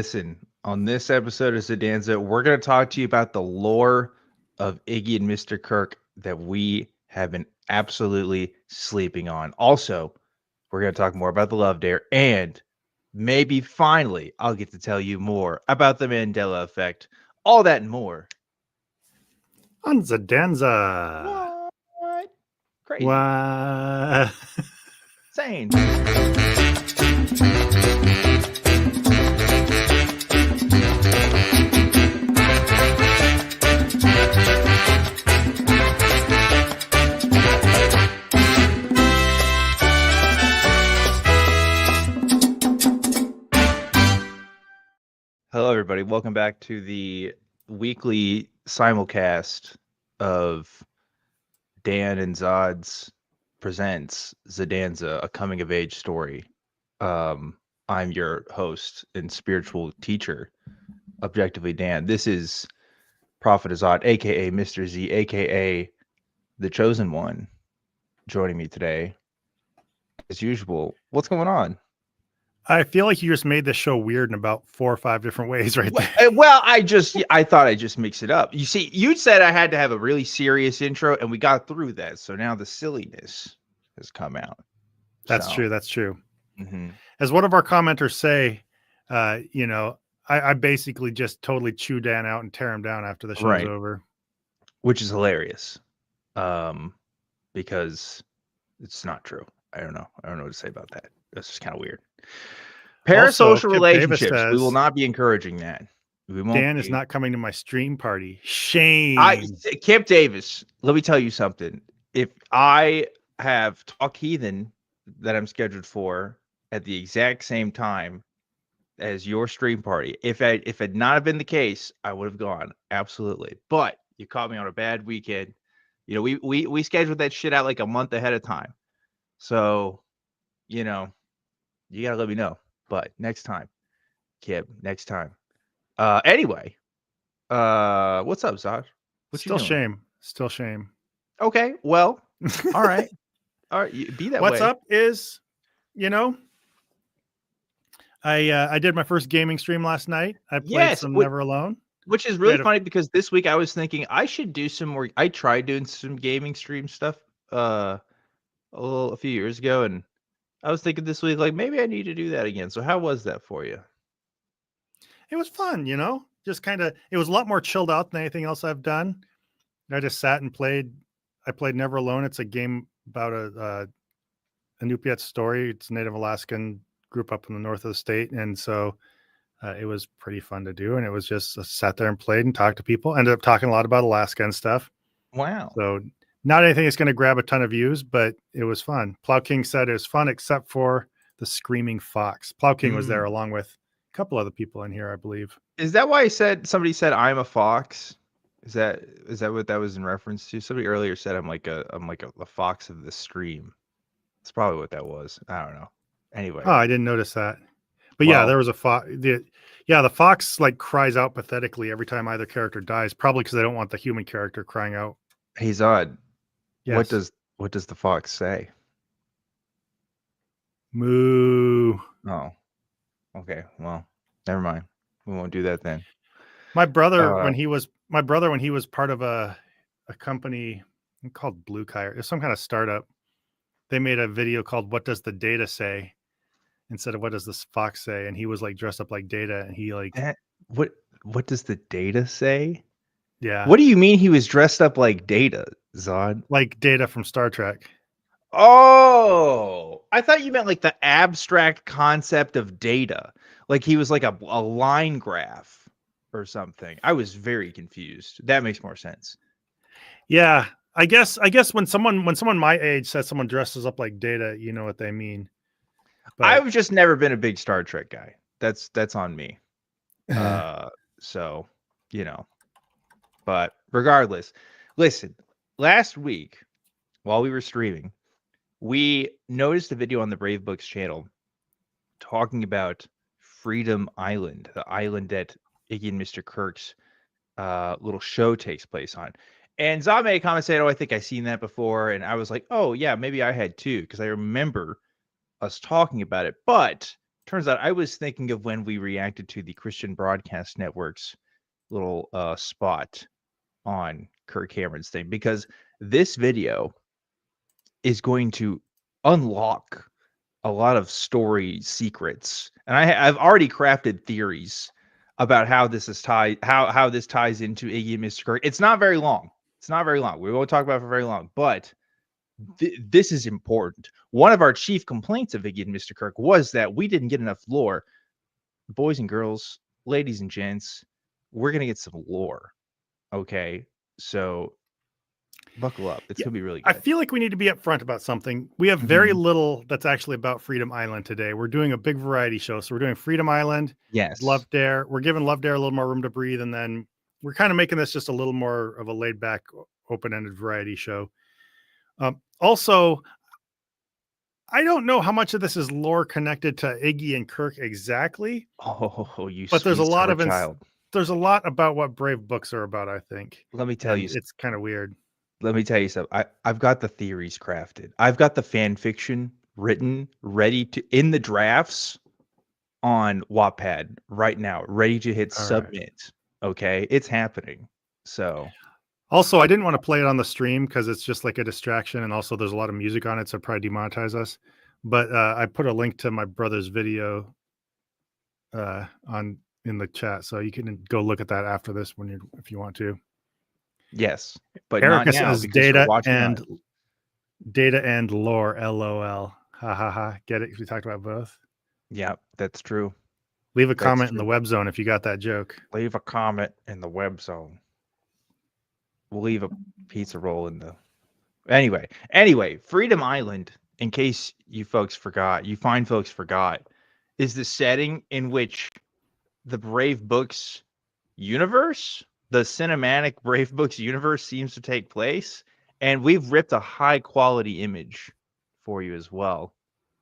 Listen, on this episode of Sedanza, we're going to talk to you about the lore of Iggy and Mr. Kirk that we have been absolutely sleeping on. Also, we're going to talk more about the Love Dare, and maybe finally I'll get to tell you more about the Mandela Effect. All that and more. On Sedanza. What? Crazy. What? Insane. Hello, everybody. Welcome back to the weekly simulcast of Dan and Zod's presents Zedanza, a coming of age story. I'm your host and spiritual teacher, Objectively Dan. This is Prophet Zod, aka Mr. Z, aka the Chosen One, joining me today. As usual, what's going on? I feel like you just made this show weird in about 4 or 5 different ways right there. Well, I thought I'd just mix it up. You see, you said I had to have a really serious intro, and we got through that. So now the silliness has come out. That's true. That's true. Mm-hmm. As one of our commenters say, I basically just totally chew Dan out and tear him down after the show's over. Which is hilarious. Because it's not true. I don't know what to say about that. That's just kind of weird. Parasocial relationships. Says, we will not be encouraging that. We won't. Dan is not coming to my stream party. Shame. Kip Davis, let me tell you something. If I have Talk Heathen that I'm scheduled for at the exact same time as your stream party, if it had not been the case, I would have gone. Absolutely. But you caught me on a bad weekend. You know, we scheduled that shit out like a month ahead of time. So, you know, you gotta let me know. But next time, Kib, next time. Anyway, what's up, Zod? Still shame. Okay, well, all right. Be that What's way. up is, I did my first gaming stream last night. I played some Never Alone. Which is really funny because this week I was thinking I should do some more. I tried doing some gaming stream stuff a few years ago, and I was thinking this week, like, maybe I need to do that again. So how was that for you? It was fun, just kind of, it was a lot more chilled out than anything else I've done. I just sat and played. I played Never Alone. It's a game about a Inupiat story. It's a Native Alaskan group up in the north of the state. And so it was pretty fun to do. And it was just sat there and played and talked to people. Ended up talking a lot about Alaska and stuff. Wow. So not anything that's going to grab a ton of views, but it was fun. Plow King said it was fun, except for the screaming fox. Plow King was there along with a couple other people in here, I believe. Is that why somebody said I'm a fox? Is that what that was in reference to? Somebody earlier said I'm like a fox of the stream. That's probably what that was. I don't know. Anyway. Oh, I didn't notice that. But yeah, there was a fox. The fox like cries out pathetically every time either character dies, probably because they don't want the human character crying out. Hey Zod. Yes. What does the fox say? Moo. Oh. Okay. Well, never mind. We won't do that then. My brother, when he was part of a company called Blue Kite, it's some kind of startup. They made a video called "What Does the Data Say?" instead of "What Does this fox say?" And he was like dressed up like Data, and he like what does the Data say? Yeah. What do you mean he was dressed up like Data, Zod? Like Data from Star Trek. Oh, I thought you meant like the abstract concept of data. Like he was like a line graph or something. I was very confused. That makes more sense. Yeah. I guess when someone my age says someone dresses up like Data, you know what they mean. But I've just never been a big Star Trek guy. That's on me. So, but regardless, listen, last week while we were streaming, we noticed a video on the Brave Books channel talking about Freedom Island, the island that Iggy and Mr. Kirk's little show takes place on. And Zod made a comment saying, "Oh, I think I've seen that before." And I was like, "Oh, yeah, maybe I had too," because I remember us talking about it. But Turns out I was thinking of when we reacted to the Christian Broadcast Network's little spot on Kirk Cameron's thing, because this video is going to unlock a lot of story secrets, and I've already crafted theories about how this is tied, how this ties into Iggy and Mr. Kirk. It's not very long. It's not very long. We won't talk about it for very long, but this is important. One of our chief complaints of Iggy and Mr. Kirk was that we didn't get enough lore. Boys and girls, ladies and gents, we're gonna get some lore. Okay, so buckle up. It's gonna be really I good. feel like we need to be upfront about something. We have very little that's actually about Freedom Island today. We're doing a big variety show. So we're doing Freedom Island, Yes. Love Dare. We're giving Love Dare a little more room to breathe. And then we're kind of making this just a little more of a laid back, open ended variety show. Also, I don't know how much of this is lore connected to Iggy and Kirk exactly. Oh, you but there's a sweet lot summer of child. there's a lot about what Brave books are about, I think. Let me tell you. It's kind of weird. Let me tell you something. I've got the theories crafted. I've got the fan fiction written, ready to in the drafts on Wattpad right now, ready to hit All right. submit. Okay, it's happening. So Also, I didn't want to play it on the stream because it's just like a distraction, and also there's a lot of music on it, so it'd probably demonetize us. But I put a link to my brother's video in the chat, so you can go look at that after this if you want to. yes, but Erica not now says because you're watching data and lore. LOL. Ha ha ha. Get it? We talked about both. Yeah, that's true. Leave a comment in the web zone if you got that joke. Leave a comment in the web zone. We'll leave a pizza roll in the. Anyway, Freedom Island, in case you fine folks forgot, is the setting in which the Brave Books universe, the cinematic Brave Books universe, seems to take place. And we've ripped a high quality image for you as well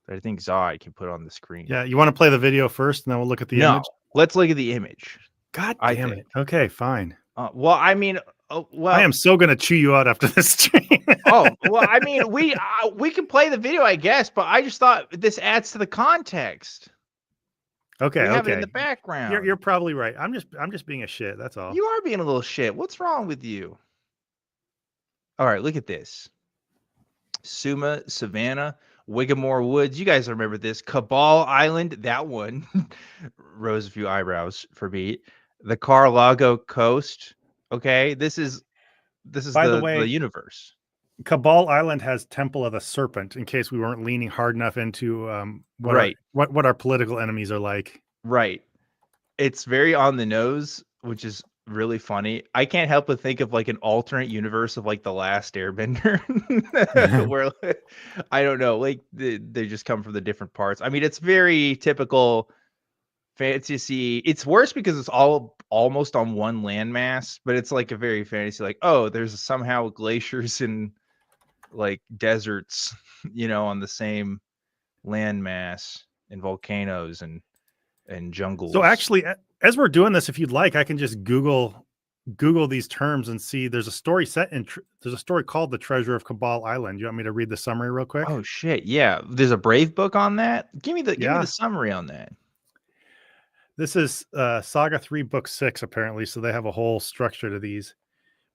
that I think Zod can put on the screen. Yeah, you want to play the video first, and then we'll look at the image? Let's look at the image. God damn it. Okay, fine. Well, I mean, I am so going to chew you out after this stream. Well, I mean, we can play the video, I guess, but I just thought this adds to the context. Okay, we have it in the background. You're probably right. I'm just being a shit. That's all. You are being a little shit. What's wrong with you? All right, look at this. Suma, Savannah, Whiggamore Woods. You guys remember this. Cabal Island, that one rose a few eyebrows for me. The Car-Lago Coast. Okay, this is By the way, the universe. Cabal Island has Temple of the Serpent, in case we weren't leaning hard enough into what our political enemies are like. Right. It's very on the nose, which is really funny. I can't help but think of like an alternate universe of like The Last Airbender, where I don't know, like they just come from the different parts. I mean, it's very typical fantasy. It's worse because it's all almost on one landmass, but it's like a very fantasy, like, oh, there's somehow glaciers and like deserts, on the same landmass, and volcanoes and jungles. So actually, as we're doing this, if you'd like, I can just Google these terms and see. There's a story there's a story called The Treasure of Cabal Island. You want me to read the summary real quick? Oh shit, yeah. There's a Brave book on that. Give me the summary on that. This is Saga 3, Book 6, apparently, so they have a whole structure to these.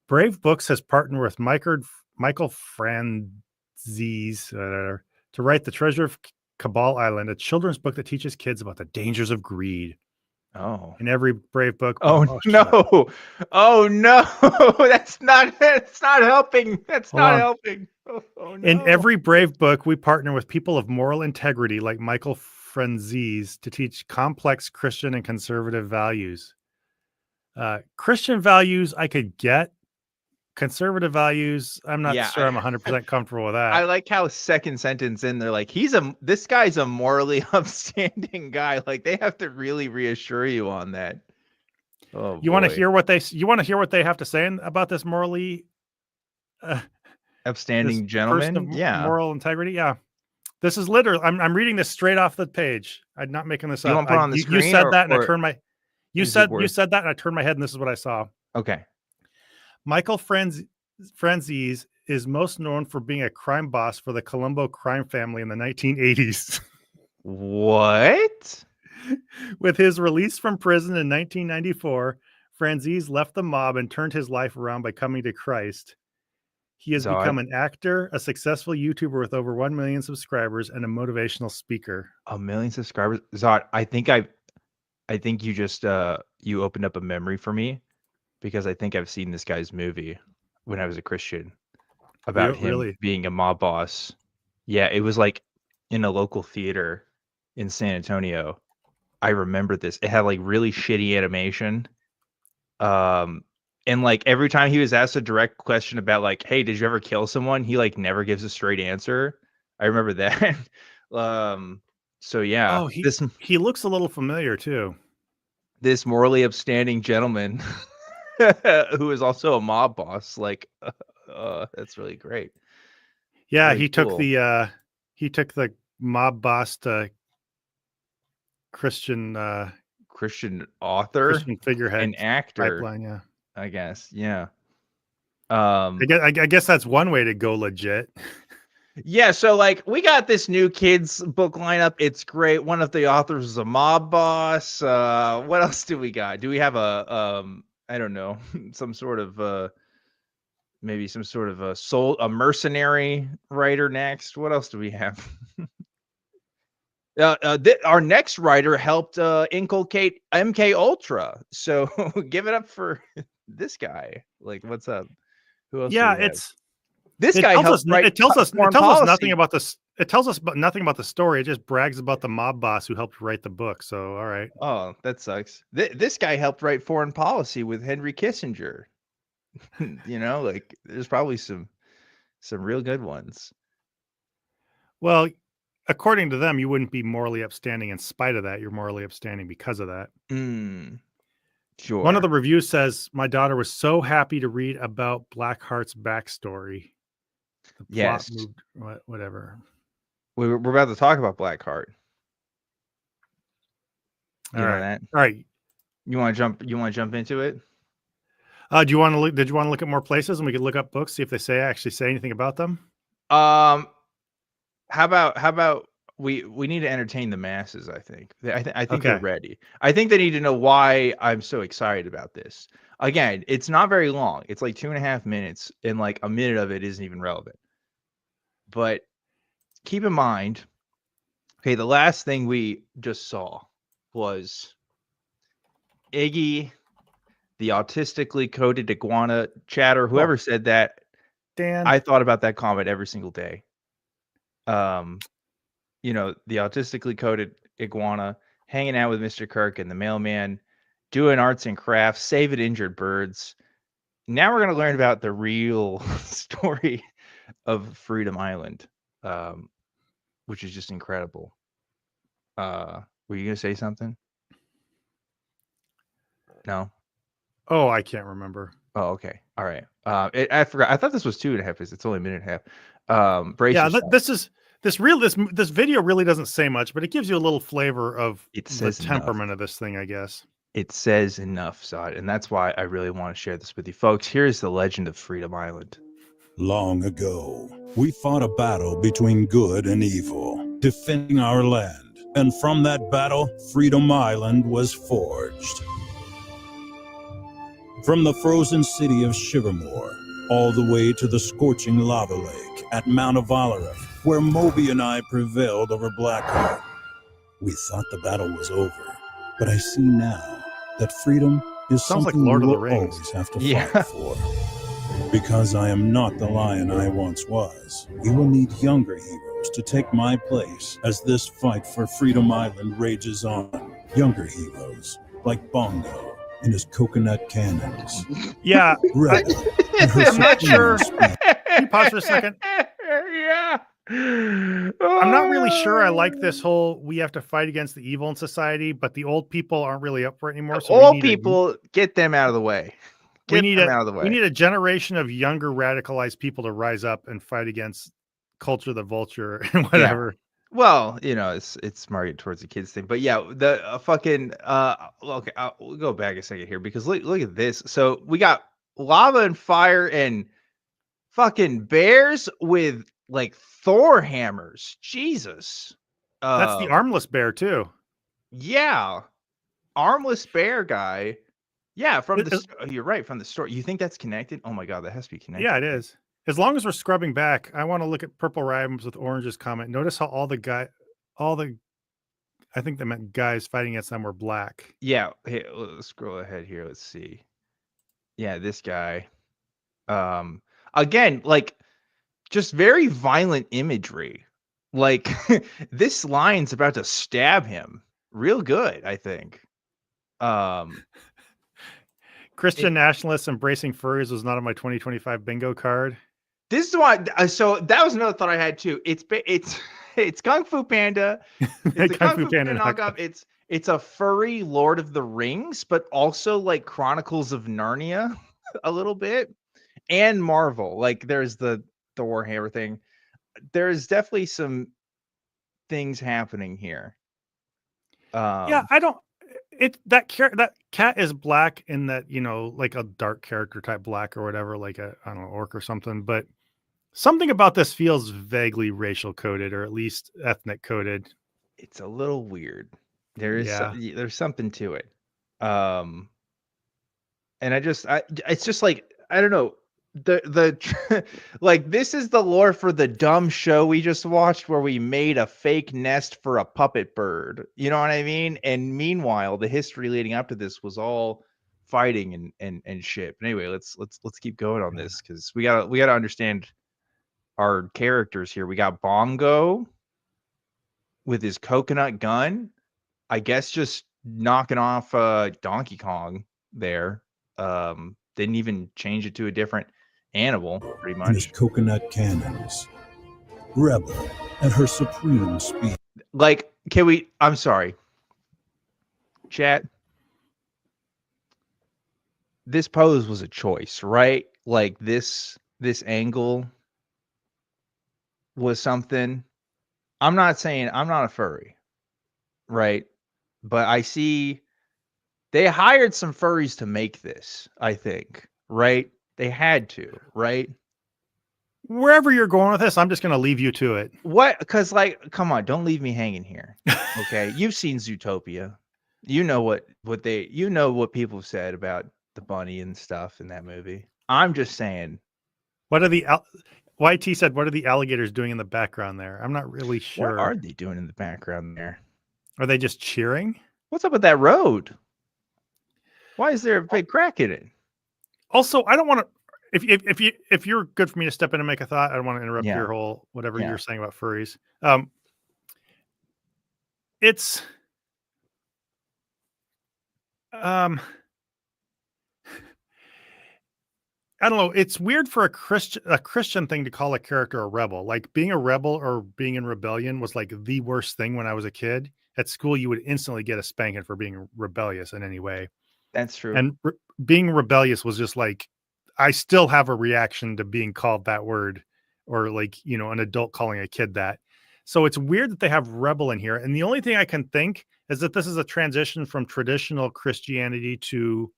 Brave Books has partnered with Michael Franzese to write The Treasure of Cabal Island, a children's book that teaches kids about the dangers of greed. Oh. In every Brave book. Oh no. Oh no. That's not helping. That's not helping. Oh no. In every Brave book, we partner with people of moral integrity like Michael Franzese to teach complex Christian and conservative values. Christian values I could get. Conservative values, I'm not sure I'm 100% comfortable with that. I like how second sentence in, they're like, this guy's a morally upstanding guy. Like, they have to really reassure you on that. Oh, you want to hear what they have to say about this morally upstanding gentleman? Yeah, moral integrity. Yeah, this is literally. I'm reading this straight off the page. I'm not making this up. You want to put on the screen? You said that, and I turned my. You said that, and I turned my head, and this is what I saw. Okay. Michael Franzese is most known for being a crime boss for the Colombo crime family in the 1980s. What? With his release from prison in 1994, Franzese left the mob and turned his life around by coming to Christ. He has become Zod, an actor, a successful YouTuber with over 1 million subscribers, and a motivational speaker. 1 million subscribers. Zod, I think you just you opened up a memory for me because I think I've seen this guy's movie when I was a Christian about him Really? being a mob boss. Yeah, it was like in a local theater in San Antonio. I remember this. It had like really shitty animation. And like every time he was asked a direct question about like, hey, did you ever kill someone? He like never gives a straight answer. I remember that. So yeah, Oh, he looks a little familiar too. this morally upstanding gentleman who is also a mob boss, like that's really great. Yeah, Very cool. he took the mob boss to Christian Christian author Christian figurehead and actor, pipeline. Yeah, I guess. Yeah. Um I guess that's one way to go legit. Yeah, so like we got this new kids book lineup. It's great. One of the authors is a mob boss. What else do we got? Do we have a I don't know, some sort of maybe some sort of a mercenary writer next? What else do we have? Our next writer helped inculcate MK Ultra. So give it up for this guy. Like, what's up? Who else do Yeah, we have? This guy helped write it tells us foreign policy. nothing about this. It tells us nothing about the story. It just brags about the mob boss who helped write the book. So, all right. Oh, that sucks. This guy helped write foreign policy with Henry Kissinger. Like there's probably some real good ones. Well, according to them, you wouldn't be morally upstanding in spite of that. You're morally upstanding because of that. One of Sure. the reviews says, "My daughter was so happy to read about Blackheart's backstory. The plot Yes. moved, whatever." We're about to talk about Blackheart. You All know right. that? All right. You want to jump into it? Do you want to look? Did you want to look at more places and we could look up books, see if they actually say anything about them? How about we need to entertain the masses, I think. I think they're Okay. ready. I think they need to know why I'm so excited about this. Again, it's not very long. It's like 2.5 minutes, and like a minute of it isn't even relevant. But keep in mind, okay, the last thing we just saw was Iggy, the autistically coded iguana chatter. Whoever said that, Dan. I thought about that comment every single day. The autistically coded iguana hanging out with Mr. Kirk and the mailman, doing arts and crafts, saving injured birds. Now we're going to learn about the real story of Freedom Island, which is just incredible. Were you going to say something? No. Oh, I can't remember. Oh, okay. All right. I forgot. I thought this was 2.5 minutes. It's only a minute and a half. Brace yourself. This video really doesn't say much, but it gives you a little flavor of It the says temperament enough. of this thing, I guess. It says enough, Sod, and that's why I really want to share this with you folks. Here's the legend of Freedom Island. Long ago, we fought a battle between good and evil, defending our land. And from that battle, Freedom Island was forged. From the frozen city of Sugarmore, all the way to the scorching lava lake at Mount Avaloreth, where Moby and I prevailed over Blackheart. We thought the battle was over, but I see now that freedom is Sounds like something Lord we of the will Rings. always have to Yeah. fight for. Because I am not the lion I once was, we will need younger heroes to take my place as this fight for Freedom Island rages on. Younger heroes like Bongo and his coconut cannons. Yeah, Greta and her I'm not sure. supreme Can you pause for a second? Yeah. I'm not really sure I like this whole we have to fight against the evil in society, but the old people aren't really up for it anymore. So Old people, get them out of the way. we Get need them out of the way. a generation of younger radicalized people to rise up and fight against culture the vulture and whatever. Well, it's marketed towards the kids thing, but yeah, the fucking okay, we'll go back a second here because look at this. So we got lava and fire and fucking bears with like Thor hammers. Jesus. That's the armless bear too. Yeah, armless bear guy. Yeah, It- you're right, from the story. You think that's connected? Oh my god, that has to be connected. Yeah, it is. As long as we're scrubbing back, I want to look at purple rhymes with oranges comment. Notice how all the I think they meant guys fighting against them were black. Yeah, hey, let's scroll ahead here. Let's see. Yeah, this guy. Again, like just very violent imagery. Like this lion's about to stab him real good, I think. Christian nationalists embracing furries was not on my 2025 bingo card. This is why. So that was another thought I had too. It's Kung Fu Panda. It's a Kung Fu Panda knockoff. It's a furry Lord of the Rings, but also like Chronicles of Narnia a little bit, and Marvel. Like there's the Warhammer thing. There's definitely some things happening here. Yeah, I don't. That cat is black in that, you know, like a dark character type black or whatever, like a, I don't know, orc or something. But something about this feels vaguely racial coded, or at least ethnic coded. It's a little weird. There's something to it. And it's just like, I don't know, the like this is the lore for the dumb show we just watched where we made a fake nest for a puppet bird. You know what I mean? And meanwhile, the history leading up to this was all fighting and shit. But anyway, let's keep going on this, because we gotta understand our characters here. We got Bongo with his coconut gun, I guess, just knocking off Donkey Kong there. Didn't even change it to a different animal, pretty And his much. coconut cannons. Rebel at her supreme speed. Like, I'm sorry, chat. This pose was a choice, right? Like this angle was something. I'm not saying I'm not a furry, right? But I see they hired some furries to make this, I think, right? They had to, right? Wherever you're going with this, I'm just going to leave you to it. What? Because, like, come on, don't leave me hanging here. Okay, you've seen Zootopia. You know what people have said about the bunny and stuff in that movie. I'm just saying. What are the YT said? What are the alligators doing in the background there? I'm not really sure. What are they doing in the background there? Are they just cheering? What's up with that road? Why is there a big crack in it? Also, I don't want to. If you're good for me to step in and make a thought, I don't want to interrupt your whole whatever you're saying about furries. It's I don't know. It's weird for a Christian thing to call a character a rebel. Like being a rebel or being in rebellion was like the worst thing when I was a kid. At school, you would instantly get a spanking for being rebellious in any way. That's true. And being rebellious was just like, I still have a reaction to being called that word, or like, you know, an adult calling a kid that. So it's weird that they have rebel in here. And the only thing I can think is that this is a transition from traditional Christianity to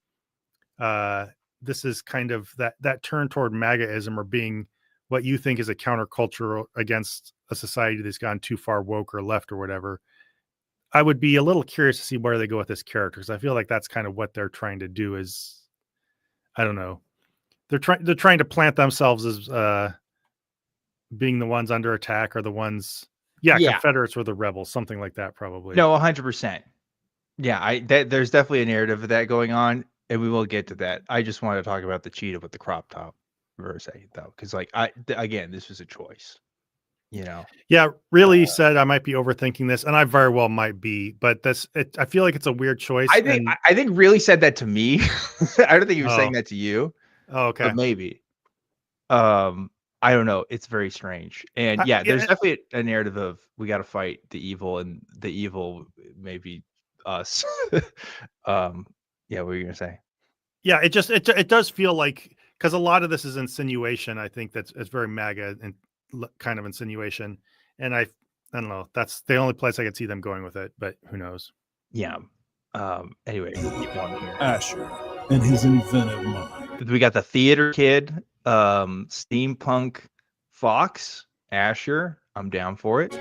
this is kind of that turn toward MAGAism, or being what you think is a counterculture against a society that's gone too far woke or left or whatever. I would be a little curious to see where they go with this character, because I feel like that's kind of what they're trying to do. Is, I don't know, they're trying to plant themselves as being the ones under attack, or the ones, Confederates were the rebels, something like that, probably. No, 100%. Yeah, there's definitely a narrative of that going on, and we will get to that. I just wanted to talk about the cheetah with the crop top for a second, though, because like again, this was a choice. You know. Yeah, really said I might be overthinking this, and I very well might be, but I feel like it's a weird choice. I think really said that to me. I don't think he was saying that to you. Oh, okay. But maybe. I don't know. It's very strange. And there's definitely a narrative of we got to fight the evil, and the evil may be us. What were you gonna say? Yeah, it does feel like, because a lot of this is insinuation. I think it's very MAGA and kind of insinuation, and I don't know. That's the only place I could see them going with it, but who knows? Yeah. Anyway, we'll keep going here. Asher and his inventive mind. We got the theater kid, steampunk fox, Asher. I'm down for it.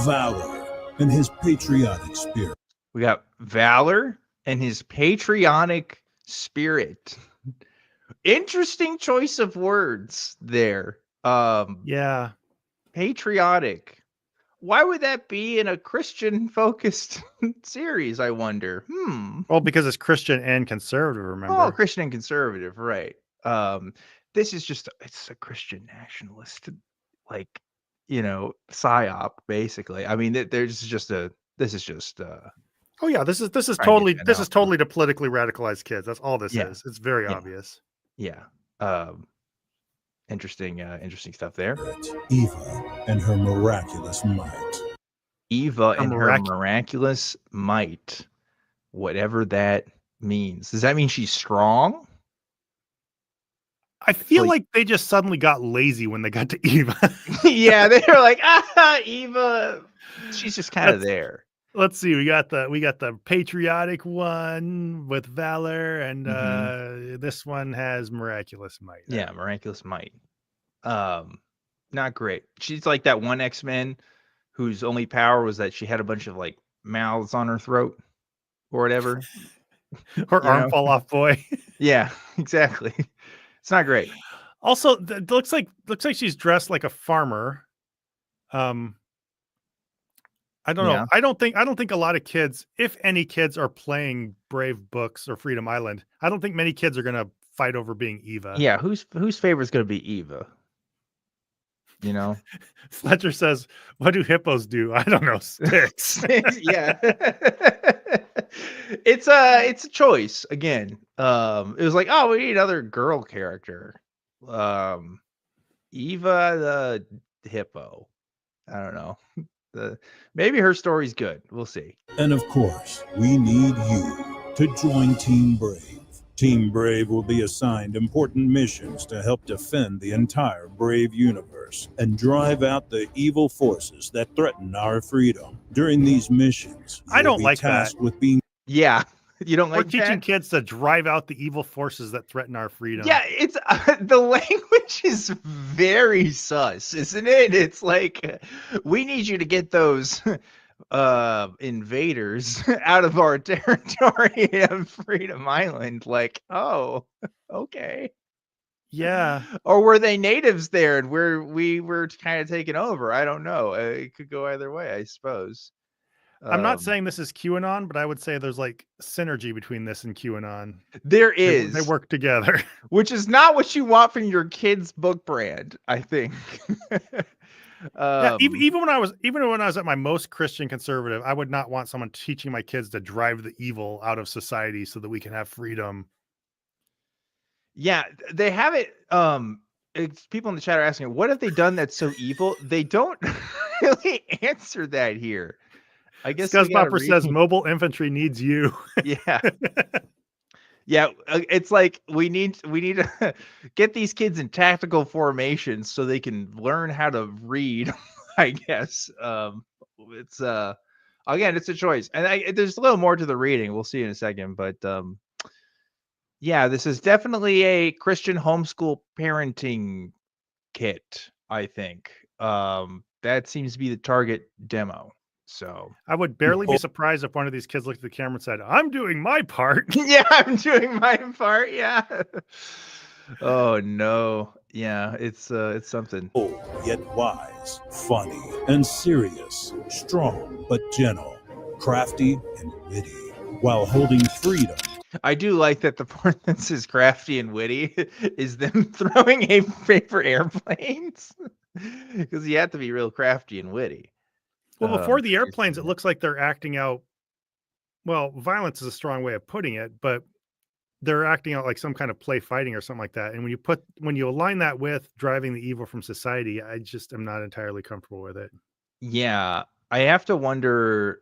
Valor and his patriotic spirit. We got valor and his patriotic spirit. Interesting choice of words there. Yeah. Patriotic. Why would that be in a Christian focused series, I wonder? Well, because it's Christian and conservative, remember? Oh, Christian and conservative, right. This is just it's a Christian nationalist, like, psyop, basically. I mean, this is just Oh yeah, this is trying to get totally Ben this out. is totally to politically radicalize kids. That's all this Yeah. is. It's very Yeah. obvious. Yeah. Interesting stuff there. Eva and her miraculous might. Eva and her miraculous might, whatever that means. Does that mean she's strong? I feel like they just suddenly got lazy when they got to Eva. Yeah, they were like, Eva. She's just kind of there. Let's see. We got the patriotic one with valor, and this one has miraculous might. Yeah, miraculous might. Not great. She's like that one X-Men whose only power was that she had a bunch of like mouths on her throat or whatever. Her arm fall off boy. Yeah, exactly. It's not great. Also, it looks like she's dressed like a farmer. I don't know. I don't think a lot of kids, if any kids, are playing Brave Books or Freedom Island. I don't think many kids are gonna fight over being Eva. Yeah, whose favorite is gonna be Eva? Fletcher says, "What do hippos do?" I don't know. Sticks. Yeah. It's a choice again. It was like, oh, we need another girl character. Eva the hippo. I don't know. Maybe her story's good. We'll see. And of course, we need you to join Team Brave. Team Brave will be assigned important missions to help defend the entire Brave universe and drive out the evil forces that threaten our freedom. During these missions, I don't like tasked that. with being. Yeah, you don't like We're teaching kids to drive out the evil forces that threaten our freedom. Yeah, it's the language is very sus, isn't it? It's like, we need you to get those invaders out of our territory of Freedom Island. Like, oh, okay. Yeah. Or were they natives there and we were kind of taken over? I don't know. It could go either way, I suppose. I'm not saying this is QAnon, but I would say there's like synergy between this and QAnon. There is. They work together. Which is not what you want from your kid's book brand, I think. Yeah, even when I was at my most Christian conservative, I would not want someone teaching my kids to drive the evil out of society so that we can have freedom. Yeah, they have it. People in the chat are asking, what have they done that's so evil? They don't really answer that here. I guess Scuzzbopper says mobile infantry needs you. Yeah. Yeah, it's like we need to get these kids in tactical formation so they can learn how to read, I guess. It's again, it's a choice. And there's a little more to the reading. We'll see in a second, but yeah, this is definitely a Christian homeschool parenting kit, I think. That seems to be the target demo. So I would barely be surprised if one of these kids looked at the camera and said, "I'm doing my part." Yeah, I'm doing my part. Yeah. Oh no. Yeah, it's something. Bold yet wise, funny and serious, strong but gentle, crafty and witty, while holding freedom. I do like that the part that says crafty and witty is them throwing a paper airplanes, because you have to be real crafty and witty. Well, before the airplanes, it looks like they're acting out. Well, violence is a strong way of putting it, but they're acting out like some kind of play fighting or something like that. And when you align that with driving the evil from society, I just am not entirely comfortable with it. Yeah, I have to wonder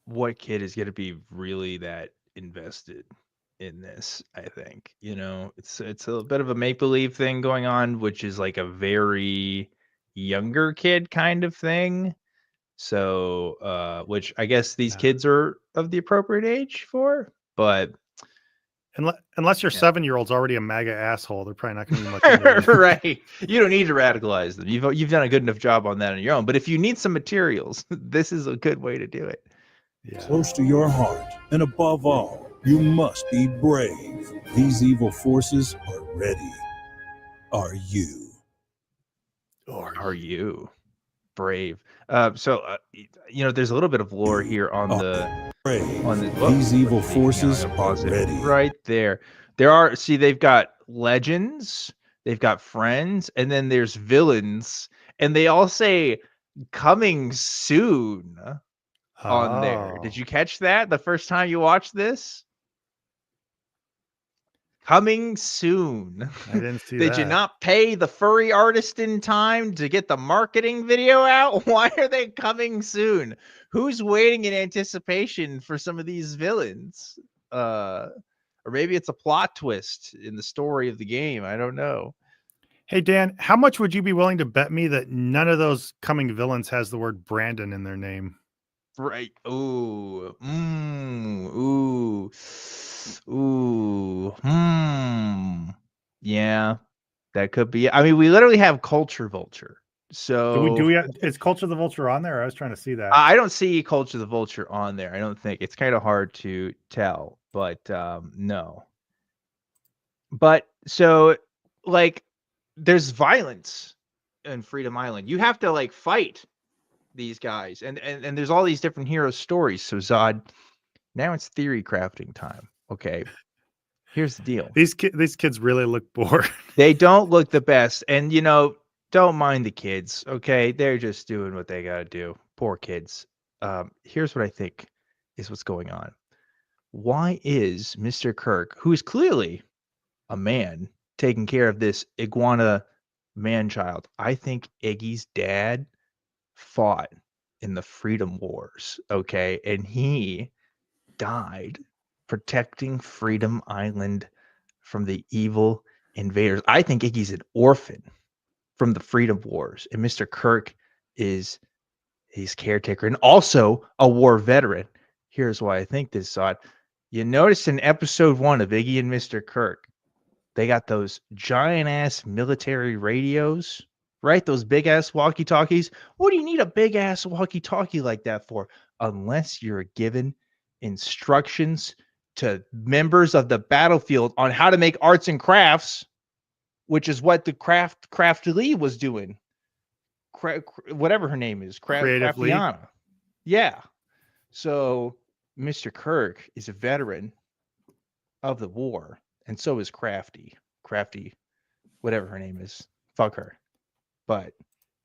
what kid is going to be really that invested in this. I think, it's a bit of a make-believe thing going on, which is like a very younger kid kind of thing. So which I guess these kids are of the appropriate age for, but Unless your Yeah. 7-year-old's already a MAGA asshole, they're probably not going to be much into it. Right. You don't need to radicalize them. You've done a good enough job on that on your own. But if you need some materials, this is a good way to do it. Yeah. Close to your heart, and above all, you must be brave. These evil forces are ready. Are you? Are you brave? There's a little bit of lore here on the Brave. whoop, These evil hang on, I'm forces gonna are pause it ready. right there. They've got legends, they've got friends, and then there's villains, and they all say coming soon on there. Did Oh, you catch that the first time you watched this? Coming soon. I didn't see Did you that. not pay the furry artist in time to get the marketing video out? Why are they coming soon? Who's waiting in anticipation for some of these villains? Or maybe it's a plot twist in the story of the game. I don't know. Hey, Dan, how much would you be willing to bet me that none of those coming villains has the word Brandon in their name? Right. Ooh. Ooh. Ooh. Yeah, that could be. I mean, we literally have Culture Vulture. So Is Culture the Vulture on there? I was trying to see that. I don't see Culture the Vulture on there. I don't think it's kind of hard to tell, but no. But so like there's violence in Freedom Island. You have to like fight these guys, and there's all these different hero stories. So Zod, now it's theory crafting time. Okay, here's the deal. These kids really look bored. They don't look the best, and don't mind the kids. Okay, they're just doing what they gotta do. Poor kids. Here's what I think is what's going on. Why is Mr. Kirk, who is clearly a man, taking care of this iguana man child? I think Iggy's dad fought in the Freedom Wars, okay? And he died protecting Freedom Island from the evil invaders. I think Iggy's an orphan from the Freedom Wars, and Mr. Kirk is his caretaker and also a war veteran. Here's why I think this, Sod. You notice in episode 1 of Iggy and Mr. Kirk, they got those giant ass military radios, right? Those big ass walkie talkies. What do you need a big ass walkie talkie like that for? Unless you're given instructions to members of the battlefield on how to make arts and crafts, which is what the Crafty Lee was doing. Whatever her name is, Creatively. Craftiana. Yeah. So Mr. Kirk is a veteran of the war, and so is Crafty, whatever her name is. Fuck her. But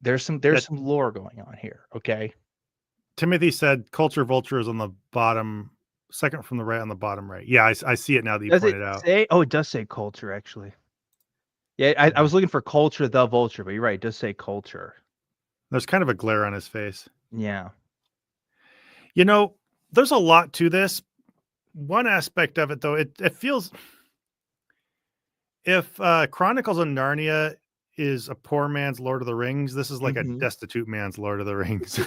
there's some lore going on here. Okay. Timothy said Culture Vulture is on the bottom, second from the right on the bottom right. Yeah, I see it now that you pointed out. Oh, it does say Culture actually. Yeah, I was looking for Culture the Vulture, but you're right. It does say Culture. There's kind of a glare on his face. Yeah. There's a lot to this. One aspect of it, though, it feels, if Chronicles of Narnia is a poor man's Lord of the Rings, this is like a destitute man's Lord of the Rings.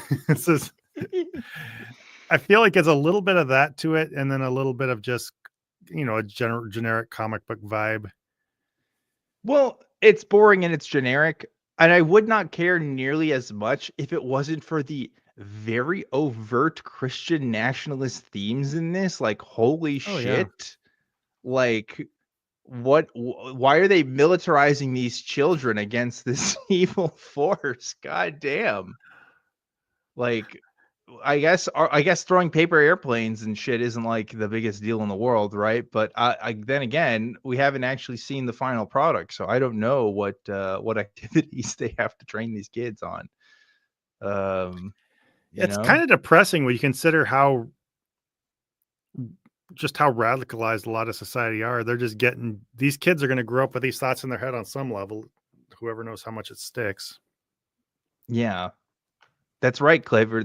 I feel like it's a little bit of that to it, and then a little bit of just, a generic comic book vibe. Well, it's boring and it's generic, and I would not care nearly as much if it wasn't for the very overt Christian nationalist themes in this. Like, holy shit. Yeah. Like, why are they militarizing these children against this evil force? God damn. Like, I guess throwing paper airplanes and shit isn't like the biggest deal in the world, right? But then again, we haven't actually seen the final product, so I don't know what activities they have to train these kids on. It's kind of depressing when you consider how radicalized a lot of society are. They're just these kids are going to grow up with these thoughts in their head on some level. Whoever knows how much it sticks. Yeah, that's right, Clever.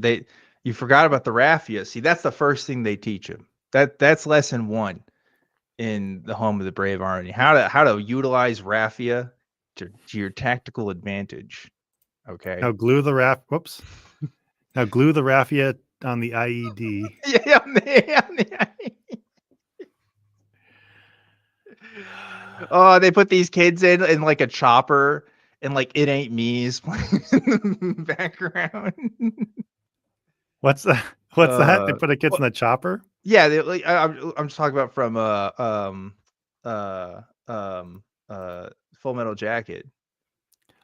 You forgot about the raffia. See, that's the first thing they teach them. That's lesson 1 in the Home of the Brave Army. How to utilize raffia to your tactical advantage. Okay. Now glue the Now glue the raffia on the IED. Yeah, on the IED. Oh, they put these kids in like a chopper, and like It Ain't Me's playing in the background. What's that? What's that? They Uh, put a kids in the chopper? Yeah, like I'm just talking about from uh um Full Metal Jacket.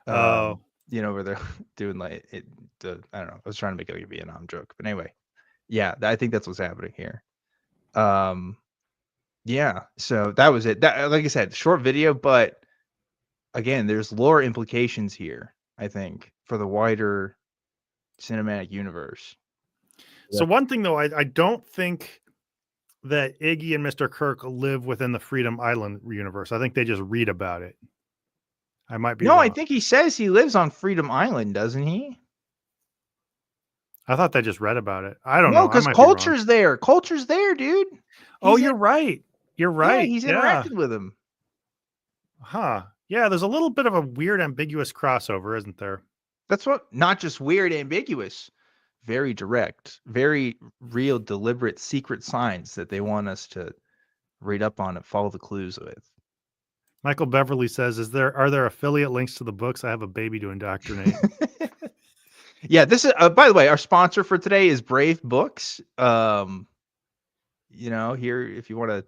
Oh, Where they're doing like I don't know. I was trying to make like a Vietnam joke, but anyway, yeah, I think that's what's happening here. Um, yeah, so that was it. That, like I said, short video, but again, there's lore implications here, I think, for the wider cinematic universe. so one thing though, I don't think that Iggy and Mr. Kirk live within the Freedom Island universe. I think they just read about it. I might be No, I wrong. think he says he lives on Freedom Island, doesn't he? I thought they just read about it. I don't No, know. I because might be wrong. Culture's there. Culture's there, dude. Oh, He's you're in, right. You're yeah, right. he's Yeah. interacted with him. Huh. Yeah, there's a little bit of a weird, ambiguous crossover, isn't there? That's what, not just weird, ambiguous, very direct, very real, deliberate, secret signs that they want us to read up on and follow the clues with. Michael Beverly says, are there affiliate links to the books? I have a baby to indoctrinate. Yeah, this is by the way, our sponsor for today is Brave Books. Here if you want to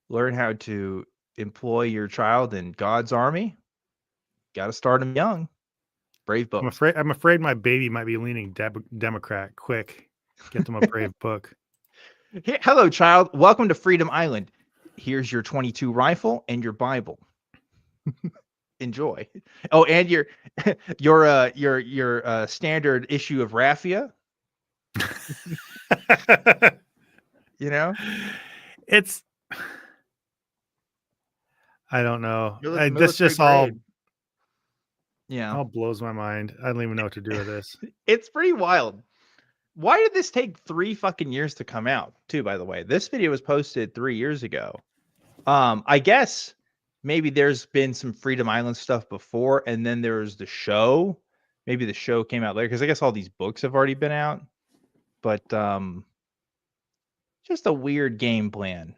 learn how to employ your child in God's army, got to start them young. Brave Books. I'm afraid my baby might be leaning Democrat. Quick, get them a Brave book. Hello, child. Welcome to Freedom Island. Here's your 22 rifle and your Bible. Enjoy. Oh, and your standard issue of Raffia. It's, I don't know. This just all blows my mind. I don't even know what to do with this. It's pretty wild. Why did this take 3 fucking years to come out, too, by the way? This video was posted 3 years ago. I guess maybe there's been some Freedom Island stuff before, and then there was the show. Maybe the show came out later, because I guess all these books have already been out. But just a weird game plan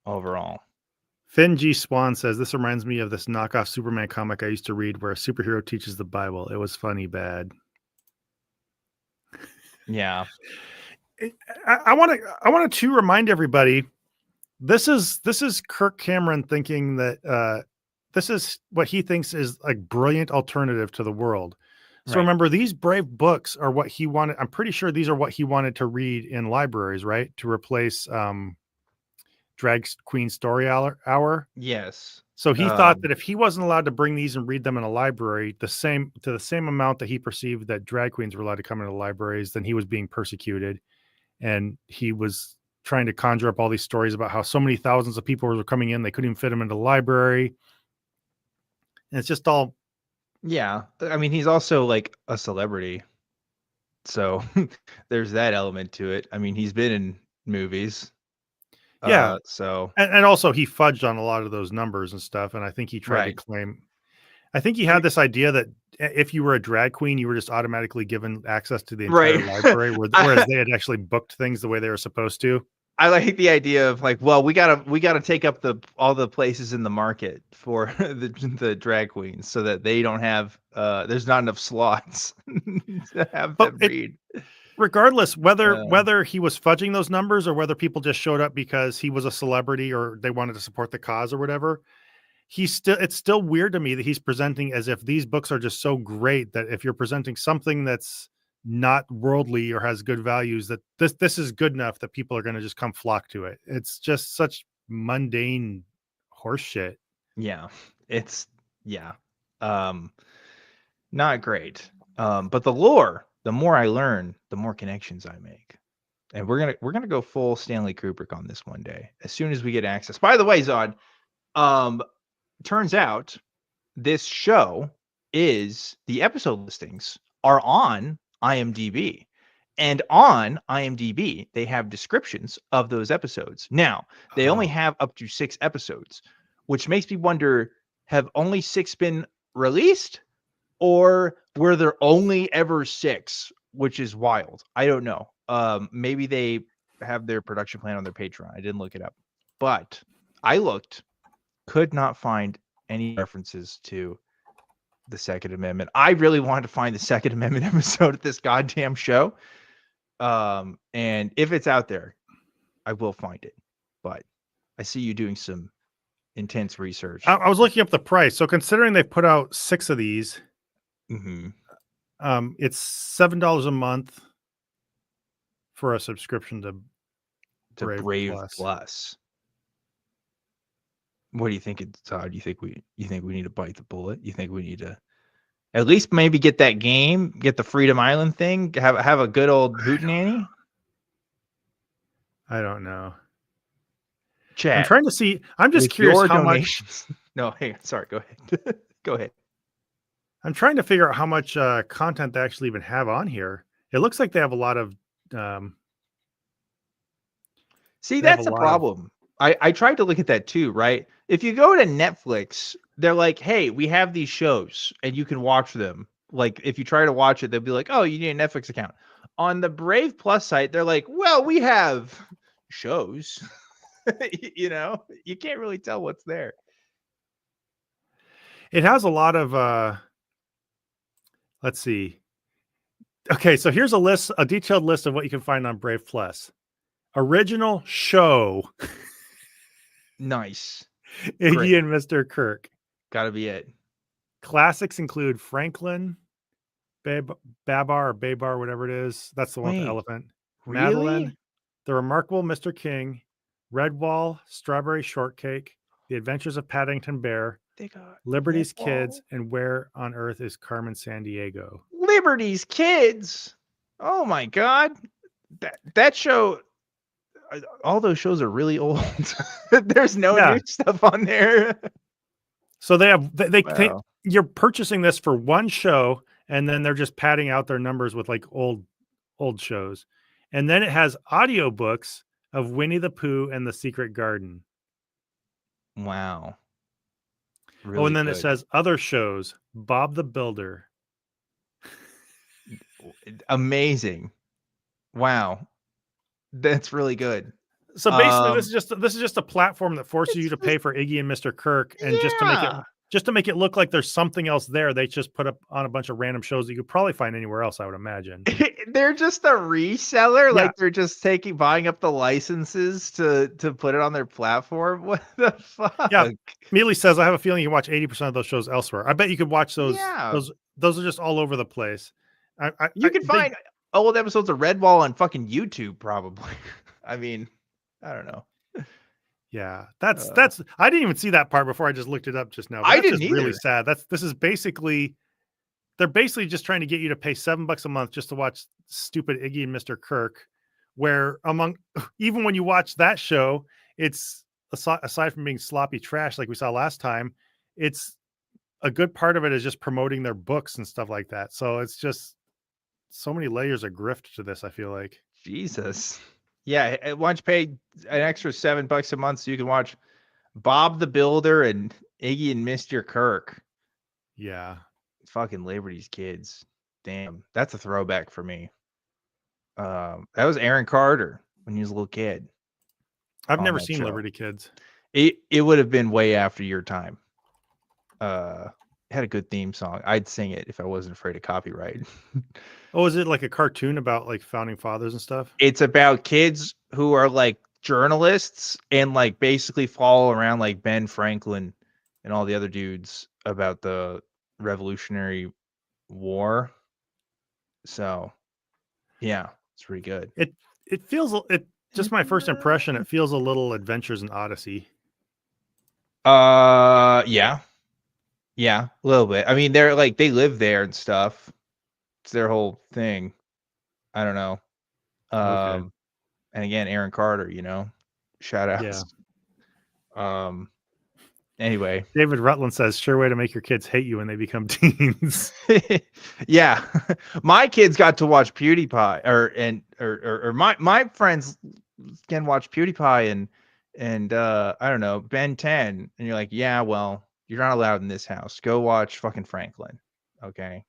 overall. Finn G. Swan says, this reminds me of this knockoff Superman comic I used to read where a superhero teaches the Bible. It was funny bad. Yeah. I wanted to remind everybody, this is Kirk Cameron thinking that this is what he thinks is a brilliant alternative to the world. So remember, these Brave books are what he wanted. I'm pretty sure these are what he wanted to read in libraries, right? To replace Drag Queen Story Hour. Yes. So he thought that if he wasn't allowed to bring these and read them in a library, to the same amount that he perceived that drag queens were allowed to come into libraries, then he was being persecuted. And he was trying to conjure up all these stories about how so many thousands of people were coming in, they couldn't even fit them into the library. And it's just all. Yeah. I mean, he's also like a celebrity. So there's that element to it. I mean, he's been in movies. Yeah. So And also he fudged on a lot of those numbers and stuff. And I think he tried to claim, I think he had this idea that if you were a drag queen, you were just automatically given access to the entire library, whereas they had actually booked things the way they were supposed to. I like the idea of like, well, we gotta take up all the places in the market for the drag queens so that they don't have there's not enough slots to have them read. Regardless, whether he was fudging those numbers or whether people just showed up because he was a celebrity or they wanted to support the cause or whatever, it's still weird to me that he's presenting as if these books are just so great that if you're presenting something that's not worldly or has good values, that this is good enough that people are going to just come flock to it. It's just such mundane horseshit. Yeah, it's not great. But the lore, the more I learn, the more connections I make. And we're gonna go full Stanley Kubrick on this one day as soon as we get access. By the way, Zod, turns out this show is the episode listings are on IMDb. And on IMDb, they have descriptions of those episodes. Now, they only have up to 6 episodes, which makes me wonder, have only 6 been released? Or were there only ever 6, which is wild? I don't know. Maybe they have their production plan on their Patreon. I didn't look it up. But I looked, could not find any references to the Second Amendment. I really wanted to find the Second Amendment episode of this goddamn show. And if it's out there, I will find it. But I see you doing some intense research. I was looking up the price. So considering they put out 6 of these, Mm-hmm. it's $7 a month for a subscription to Brave Plus. What do you think, Todd? You think we need to bite the bullet? You think we need to at least maybe get that game, get the Freedom Island thing, have a good old hootenanny? I don't know. Chat. I'm trying to see. I'm just with curious your how donations. much. No, hey, sorry. Go ahead. Go ahead. I'm trying to figure out how much content they actually even have on here. It looks like they have a lot of. See, that's the problem. I tried to look at that too, right? If you go to Netflix, they're like, hey, we have these shows and you can watch them. Like, if you try to watch it, they'll be like, oh, you need a Netflix account. On the Brave Plus site, they're like, well, we have shows. You know, you can't really tell what's there. It has a lot of. Let's see. Okay, so here's a detailed list of what you can find on Brave Plus. Original show. Nice. Iggy Great. and Mr. Kirk. Gotta be it. Classics include Franklin, Babar, or Babar, whatever it is. That's the one with the elephant. Really? Madeline, The Remarkable Mr. King, Redwall, Strawberry Shortcake, The Adventures of Paddington Bear, They got Liberty's Redwall. Kids, and Where on Earth is Carmen Sandiego? Liberty's Kids. Oh my God. That show, all those shows are really old. There's no new stuff on there. So they have Wow. you're purchasing this for one show, and then they're just padding out their numbers with like old shows. And then it has audiobooks of Winnie the Pooh and the Secret Garden. Wow. Really and then good. it says other shows, Bob the Builder. Amazing. Wow. That's really good. So basically, this is just a platform that forces you to pay for Iggy and Mr. Kirk, and just to make it look like there's something else there. They just put up on a bunch of random shows that you could probably find anywhere else, I would imagine. They're just a reseller, like they're just buying up the licenses to put it on their platform. What the fuck? Yeah, Mealy says I have a feeling you can watch 80% of those shows elsewhere. I bet you could watch those. Yeah. Those are just all over the place. You can find old episodes of Redwall on fucking YouTube, probably. I mean, I don't know. Yeah, that's I didn't even see that part before I just looked it up just now. I didn't just either. Really sad. They're basically just trying to get you to pay $7 a month just to watch stupid Iggy and Mr. Kirk, where even when you watch that show, it's aside from being sloppy trash like we saw last time, it's a good part of it is just promoting their books and stuff like that. So it's just so many layers of grift to this, I feel like. Jesus. Yeah, why don't you pay an extra $7 a month so you can watch Bob the Builder and Iggy and Mr. Kirk? Yeah. Fucking Liberty's Kids. Damn, that's a throwback for me. That was Aaron Carter when he was a little kid. I've never seen Liberty Kids. It would have been way after your time. It had a good theme song. I'd sing it if I wasn't afraid of copyright. Oh, is it like a cartoon about like founding fathers and stuff? It's about kids who are like journalists and like basically follow around like Ben Franklin and all the other dudes about the Revolutionary War. So, yeah, it's pretty good. It feels just my first impression. It feels a little Adventures in Odyssey. Yeah, a little bit. I mean, they're like they live there and stuff. It's their whole thing. I don't know. Okay. And again, Aaron Carter, shout outs. Yeah. Anyway, David Rutland says, "Sure way to make your kids hate you when they become teens." Yeah, my kids got to watch PewDiePie, or my friends can watch PewDiePie and I don't know, Ben 10, and you're like, yeah, well, you're not allowed in this house. Go watch fucking Franklin, okay?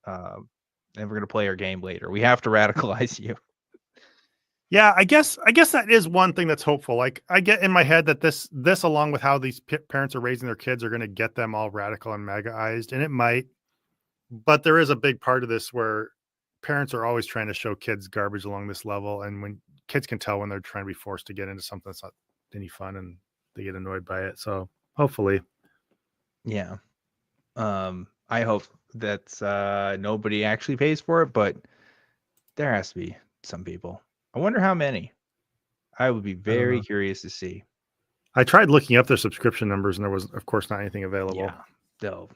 And we're gonna play our game later. We have to radicalize you. Yeah, I guess that is one thing that's hopeful. Like I get in my head that this along with how these parents are raising their kids are going to get them all radical and MAGAized, and it might. But there is a big part of this where parents are always trying to show kids garbage along this level, and when kids can tell when they're trying to be forced to get into something that's not any fun, and they get annoyed by it. So hopefully, Yeah. I hope that nobody actually pays for it, but there has to be some people. I wonder how many. I would be I don't very know. curious to see. I tried looking up their subscription numbers, and there was, of course, not anything available. Yeah, there'll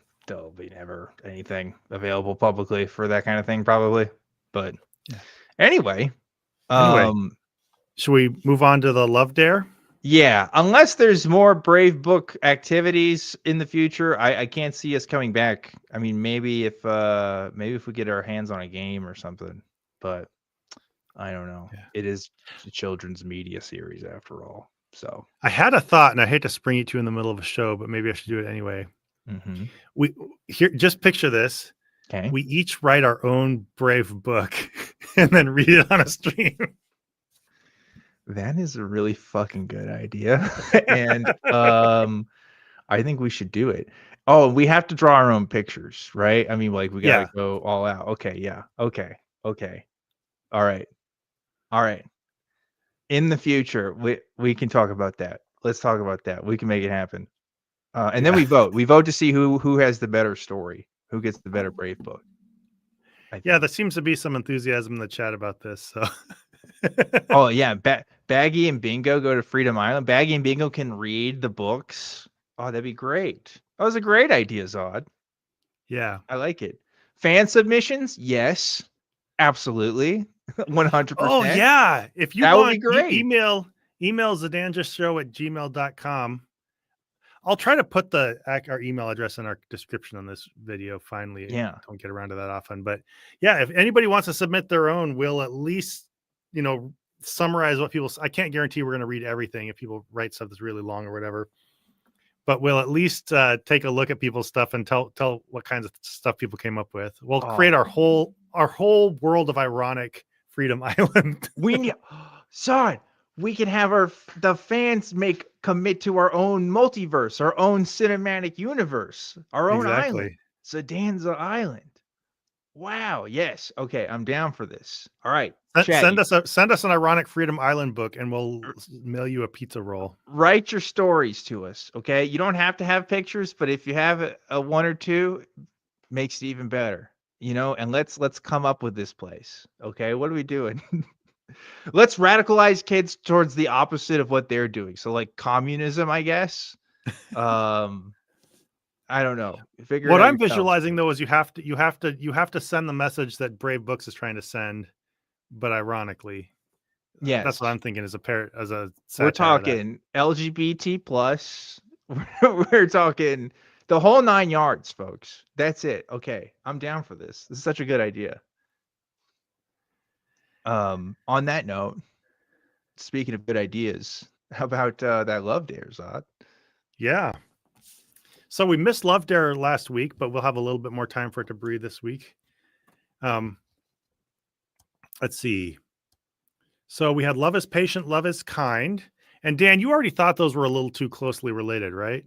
be never anything available publicly for that kind of thing, probably. But Yeah. anyway, Anyway, should we move on to the Love Dare? yeah, unless there's more Brave Book activities in the future, I can't see us coming back. I mean, maybe if we get our hands on a game or something, but I don't know. Yeah. It is a children's media series after all. So I had a thought, and I hate to spring it to you in the middle of a show, but maybe I should do it anyway. We here, just picture this. okay. We each write our own Brave book and then read it on a stream. That is a really fucking good idea. And I think we should do it. Oh, we have to draw our own pictures, right? I mean, like we gotta go all out. Okay, yeah. Okay. All right. In the future, we can talk about that. Let's talk about that. We can make it happen. And then we vote. We vote to see who has the better story, who gets the better Brave book. Yeah, there seems to be some enthusiasm in the chat about this. So oh yeah, Baggy and Bingo go to Freedom Island. Baggy and Bingo can read the books. Oh, that'd be great. That was a great idea, Zod. Yeah, I like it. Fan submissions, yes, absolutely, 100%. Oh yeah, if you that want, would be great. email thedangeroushow@gmail.com. I'll try to put our email address in our description on this video. Finally, Yeah, don't get around to that often, but yeah, if anybody wants to submit their own, we'll at least summarize what people. I can't guarantee we're going to read everything if people write stuff that's really long or whatever, but we'll at least take a look at people's stuff and tell what kinds of stuff people came up with. We'll create our whole world of ironic Freedom Island. we need Zod. We can have the fans commit to our own multiverse, our own cinematic universe, our own island, Sedanza Island. Wow. Yes. Okay. I'm down for this. All right. Send us an ironic Freedom Island book, and we'll mail you a pizza roll. Write your stories to us. Okay. You don't have to have pictures, but if you have a one or two, makes it even better. And let's come up with this place. Okay. What are we doing? Let's radicalize kids towards the opposite of what they're doing. So like communism, I guess. I don't know. What I'm visualizing though is you have to send the message that Brave Books is trying to send, but ironically. Yeah, that's what I'm thinking as a we're talking LGBT plus. We're talking the whole 9 yards, folks. That's it. Okay, I'm down for this. This is such a good idea. On that note, speaking of good ideas, how about that Love Dare, Zod? Yeah. So we missed Love Dare last week, but we'll have a little bit more time for it to breathe this week. Let's see. So we had Love is Patient, Love is Kind. And Dan, you already thought those were a little too closely related, right?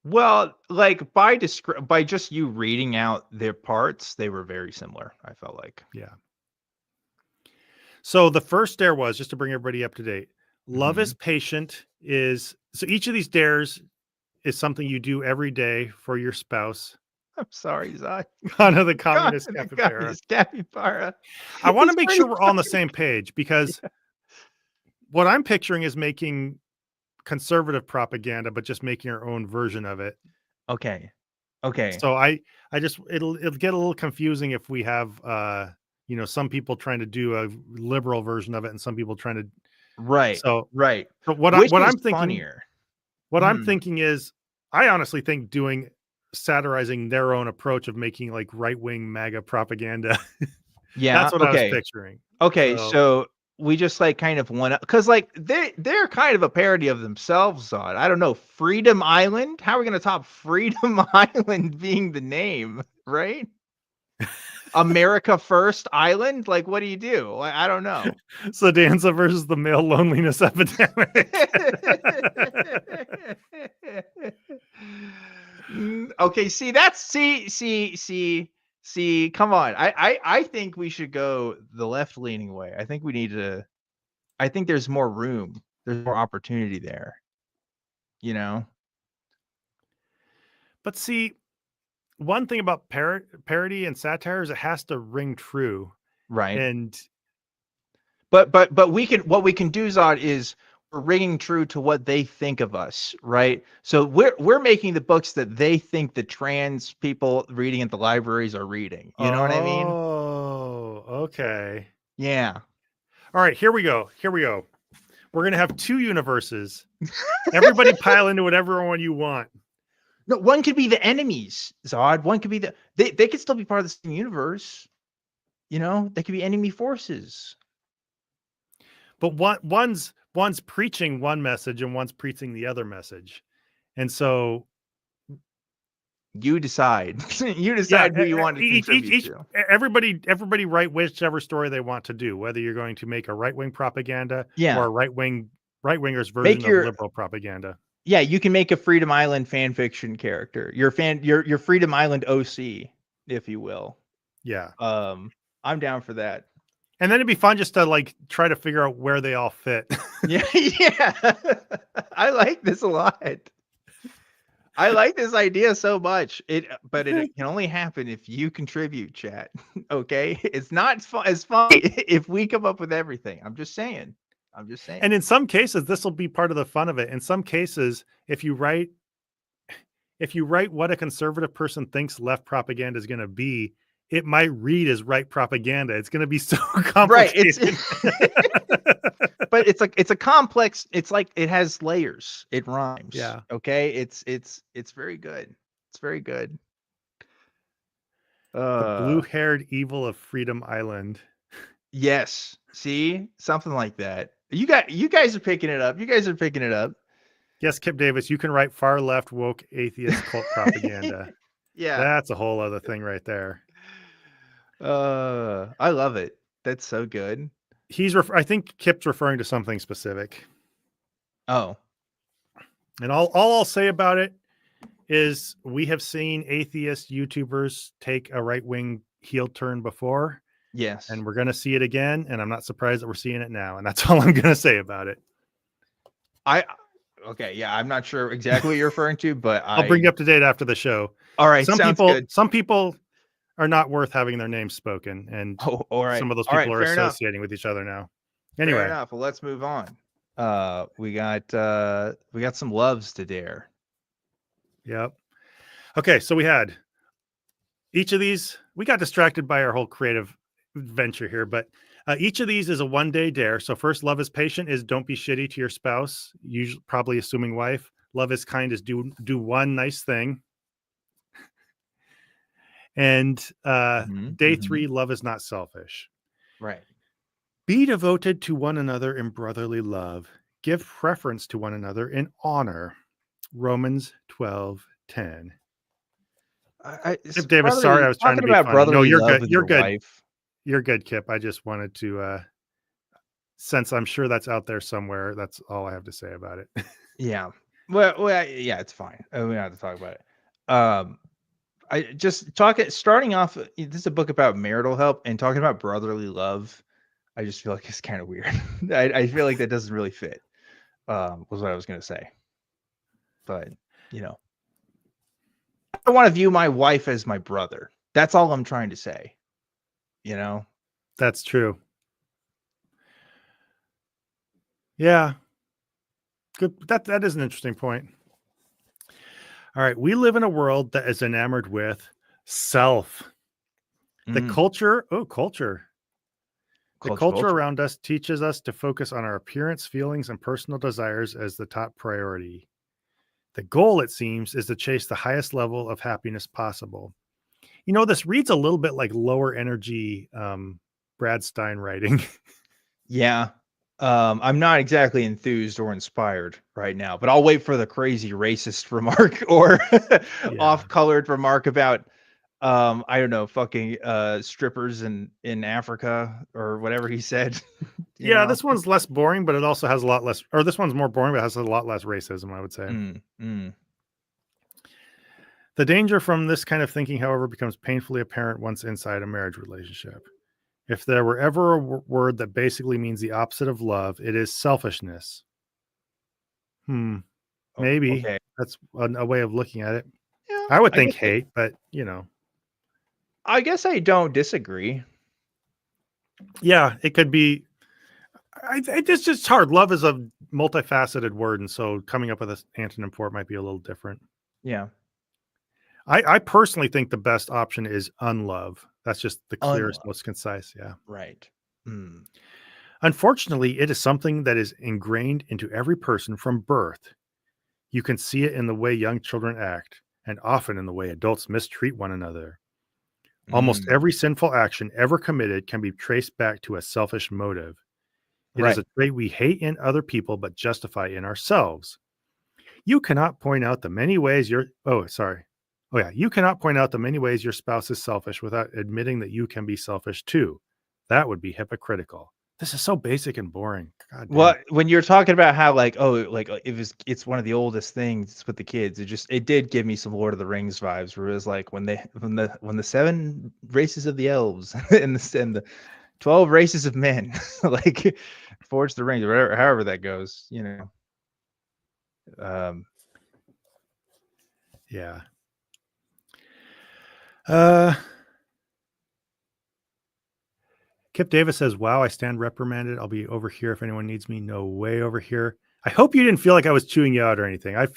Well, like by just you reading out their parts, they were very similar, I felt like. Yeah. So the first dare was, just to bring everybody up to date, Love is Patient so each of these dares is something you do every day for your spouse. I'm sorry, Zod. Honor the communist capybara. I want to make sure we're all on the same page, because what I'm picturing is making conservative propaganda, but just making our own version of it. Okay. So I just it'll get a little confusing if we have some people trying to do a liberal version of it and some people trying to So what I'm thinking is, I honestly think satirizing their own approach of making like right-wing MAGA propaganda. Yeah, that's what I was picturing. Okay, so we just like kind of want to, because like they're kind of a parody of themselves on. I don't know, Freedom Island. How are we going to top Freedom Island being the name, right? America First Island? Like, what do you do? I don't know. Sedanza versus the male loneliness epidemic. Okay, see, see, come on. I think we should go the left-leaning way. I think we need to. I think there's more room. There's more opportunity there. You know. But see, one thing about parody and satire is it has to ring true. Right. And but what we can do, Zod, is we're ringing true to what they think of us, right? So we're making the books that they think the trans people reading at the libraries are reading. You know what I mean? Oh, okay. Yeah. All right, here we go. We're gonna have 2 universes. Everybody pile into whatever one you want. No, one could be the enemies, Zod. One could be they could still be part of the same universe. You know, they could be enemy forces. But one's preaching one message and one's preaching the other message. And so you decide. You decide who you want to contribute to. Everybody write whichever story they want to do, whether you're going to make a right-wing propaganda or a right-wingers version of liberal propaganda. Yeah, you can make a Freedom Island fan fiction character. Your Freedom Island OC, if you will. Yeah. I'm down for that. And then it'd be fun just to like try to figure out where they all fit. Yeah. I like this a lot. I like this idea so much. But it can only happen if you contribute, chat. Okay? It's not as fun if we come up with everything. I'm just saying. And in some cases, this will be part of the fun of it. In some cases, if you write what a conservative person thinks left propaganda is going to be, it might read as right propaganda. It's going to be so complicated. Right. But it's a complex. It's like it has layers. It rhymes. Yeah. Okay. It's very good. It's very good. The blue-haired evil of Freedom Island. Yes. See, something like that. You guys are picking it up. Yes, Kip Davis, you can write far left woke atheist cult propaganda. Yeah. That's a whole other thing right there. I love it. That's so good. I think Kip's referring to something specific. Oh. And all I'll say about it is we have seen atheist YouTubers take a right-wing heel turn before. Yes. And we're going to see it again. And I'm not surprised that we're seeing it now. And that's all I'm going to say about it. Okay. Yeah. I'm not sure exactly what you're referring to, but I'll bring you up to date after the show. All right. Some people are not worth having their names spoken. And all right. Some of those people are associating with each other now. Anyway. Fair enough. Well, let's move on. We got some loves to dare. Yep. Okay. So we had each of these, we got distracted by our whole creative venture here, but each of these is a one-day dare. So first, love is patient is don't be shitty to your spouse, usually probably assuming wife. Love is kind is do one nice thing. And day 3, love is not selfish. Right. Be devoted to one another in brotherly love. Give preference to one another in honor. Romans 12:10. David, sorry, I was trying to be funny. No, you're good. You're good. Wife. You're good, Kip. I just wanted to, since I'm sure that's out there somewhere, that's all I have to say about it. Yeah. Well, yeah, it's fine. We don't have to talk about it. I just starting off. This is a book about marital help and talking about brotherly love. I just feel like it's kind of weird. I feel like that doesn't really fit. Was what I was going to say. But, you know, I want to view my wife as my brother. That's all I'm trying to say. You know, that's true. Yeah. Good. That is an interesting point. All right. We live in a world that is enamored with self. The culture. The culture around us teaches us to focus on our appearance, feelings, and personal desires as the top priority. The goal, it seems, is to chase the highest level of happiness possible. You know, this reads a little bit like lower energy Brad Stein writing. Yeah. I'm not exactly enthused or inspired right now, but I'll wait for the crazy racist remark or off-colored remark about I don't know, fucking strippers in Africa or whatever he said. Yeah, this one's less boring, but it also has a lot less, or this one's more boring, but has a lot less racism, I would say. The danger from this kind of thinking, however, becomes painfully apparent once inside a marriage relationship. If there were ever a word that basically means the opposite of love, it is selfishness. Maybe Okay. that's a way of looking at it. Yeah, I would think hate, but I guess I don't disagree. Yeah, it could be. It's just hard. Love is a multifaceted word, and so coming up with an antonym for it might be a little different. Yeah. I personally think the best option is unlove. That's just the clearest, most concise. Yeah. Right. Unfortunately, it is something that is ingrained into every person from birth. You can see it in the way young children act, and often in the way adults mistreat one another. Almost every sinful action ever committed can be traced back to a selfish motive. It is a trait we hate in other people, but justify in ourselves. You cannot point out the many ways you cannot point out the many ways your spouse is selfish without admitting that you can be selfish too. That would be hypocritical. This is so basic and boring. God damn. Well, when you're talking about how it's one of the oldest things with the kids, it did give me some Lord of the Rings vibes, where it was like when the 7 races of the elves and the 12 races of men like forged the rings, or whatever, however that goes, Yeah. Kip Davis says, wow, I stand reprimanded. I'll be over here if anyone needs me. No way over here. I hope you didn't feel like I was chewing you out or anything. I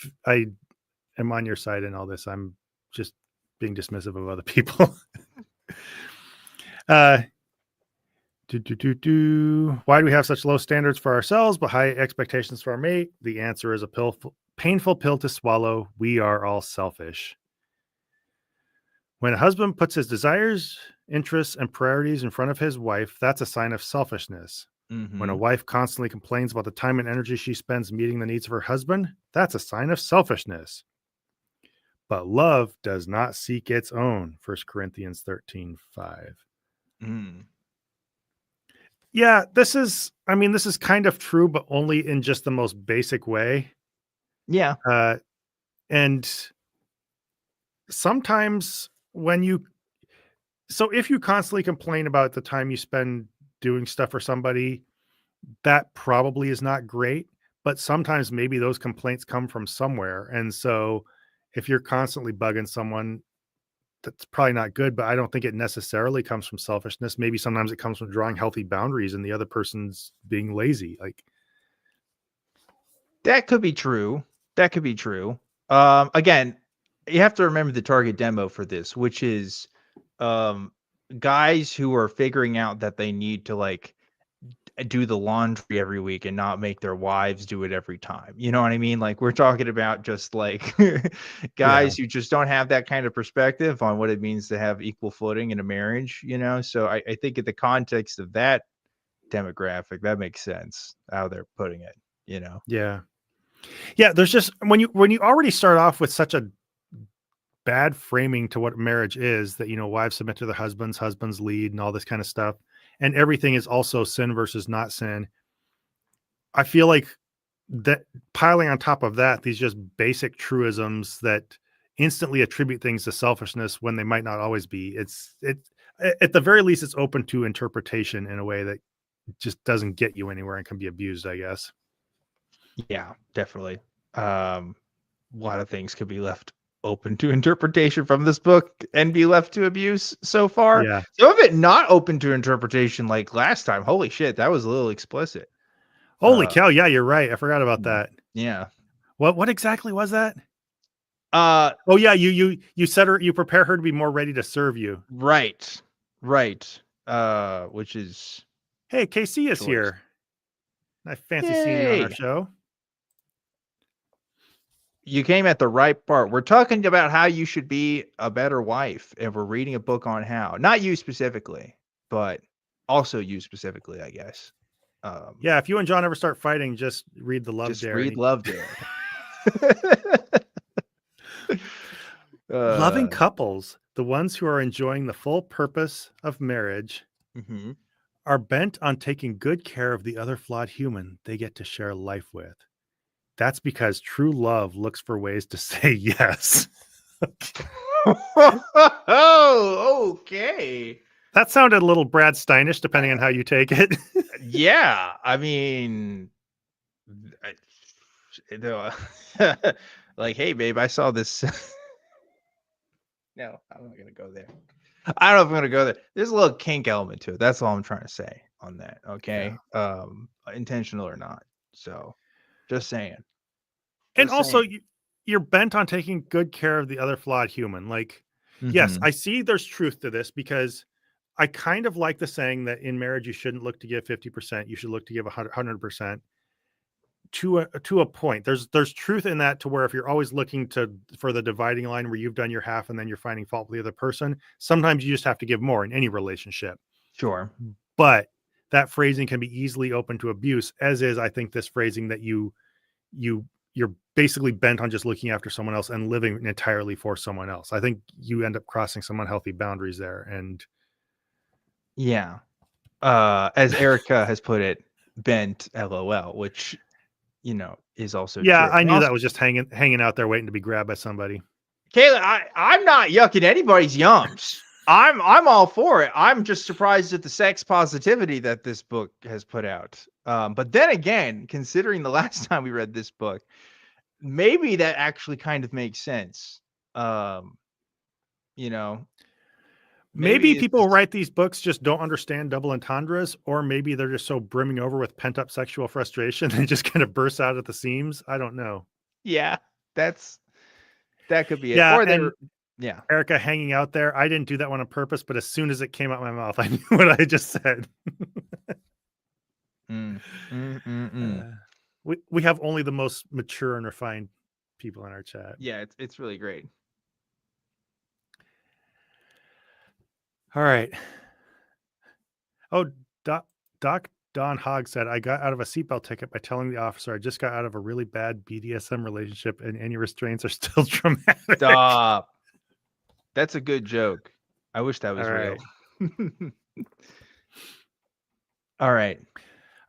am on your side in all this. I'm just being dismissive of other people. Why do we have such low standards for ourselves but high expectations for our mate? The answer is a painful pill to swallow. We are all selfish. When a husband puts his desires, interests, and priorities in front of his wife, that's a sign of selfishness. When a wife constantly complains about the time and energy she spends meeting the needs of her husband, that's a sign of selfishness. But love does not seek its own. 1 Corinthians 13:5. Yeah, this is kind of true, but only in just the most basic way. Yeah. And sometimes if you constantly complain about the time you spend doing stuff for somebody, that probably is not great, but sometimes maybe those complaints come from somewhere. And so if you're constantly bugging someone, that's probably not good, but I don't think it necessarily comes from selfishness. Maybe sometimes it comes from drawing healthy boundaries and the other person's being lazy. Like, that could be true. Again, you have to remember the target demo for this, which is guys who are figuring out that they need to like do the laundry every week and not make their wives do it every time. You know what I mean? Like, we're talking about just like guys who just don't have that kind of perspective on what it means to have equal footing in a marriage, So I think in the context of that demographic, that makes sense how they're putting it, Yeah. There's just when you already start off with such a bad framing to what marriage is, that wives submit to their husbands lead and all this kind of stuff, and everything is also sin versus not sin. I feel like that piling on top of that, these just basic truisms that instantly attribute things to selfishness when they might not always be. It at the very least, it's open to interpretation in a way that just doesn't get you anywhere and can be abused, I guess. Yeah, definitely. A lot of things could be left open to interpretation from this book and be left to abuse so far. Yeah. Some of it not open to interpretation, like last time. Holy shit, that was a little explicit. Holy cow, yeah, you're right. I forgot about that. Yeah. What exactly was that? Oh yeah, you said you prepare her to be more ready to serve you. Right. Which is, hey, KC is here. I fancy seeing you on our show. You came at the right part. We're talking about how you should be a better wife, and we're reading a book on how. Not you specifically, but also you specifically, I guess. Yeah, if you and John ever start fighting, just read the Love Dare. Read Love Dare. Loving couples, the ones who are enjoying the full purpose of marriage Mm-hmm. are bent on taking good care of the other flawed human they get to share life with. That's because true love looks for ways to say yes. Oh, okay. That sounded a little Brad Steinish, depending on how you take it. Yeah, I mean, like, hey, babe, I saw this. No, I'm not gonna go there. I don't know if I'm gonna go there. There's a little kink element to it. That's all I'm trying to say on that. Okay, intentional or not. So, just saying. And Just also, saying. you're bent on taking good care of the other flawed human. Like, yes, Mhm. I see there's truth to this, because I kind of like the saying that in marriage you shouldn't look to give 50%, you should look to give 100%. To a point, there's truth in that, to where if you're always looking for the dividing line where you've done your half and then you're finding fault with the other person, sometimes you just have to give more in any relationship. Sure. But that phrasing can be easily open to abuse, as is, I think, this phrasing that you're basically bent on just looking after someone else and living entirely for someone else. I think you end up crossing some unhealthy boundaries there. And Yeah. As Erica has put it, bent LOL, which is also yeah, true. I And knew also, that was just hanging out there waiting to be grabbed by somebody. Kayla, I'm not yucking anybody's yums. I'm all for it. I'm just surprised at the sex positivity that this book has put out. But then again, considering the last time we read this book, maybe that actually kind of makes sense. Um, you know, Maybe maybe it's people who just, write these books just don't understand double entendres, or maybe they're just so brimming over with pent up sexual frustration they just kind of burst out at the seams. I don't know. yeah, that could be it. Yeah, Or they and were, yeah. Erica hanging out there, I didn't do that one on purpose, but as soon as it came out my mouth, I knew what I just said. Mm, mm, mm, mm. We have only the most mature and refined people in our chat. Yeah, it's really great. All right. Oh, Doc Don Hogg said, I got out of a seatbelt ticket by telling the officer I just got out of a really bad BDSM relationship and any restraints are still traumatic. Stop. That's a good joke. I wish that was All real. right. All right.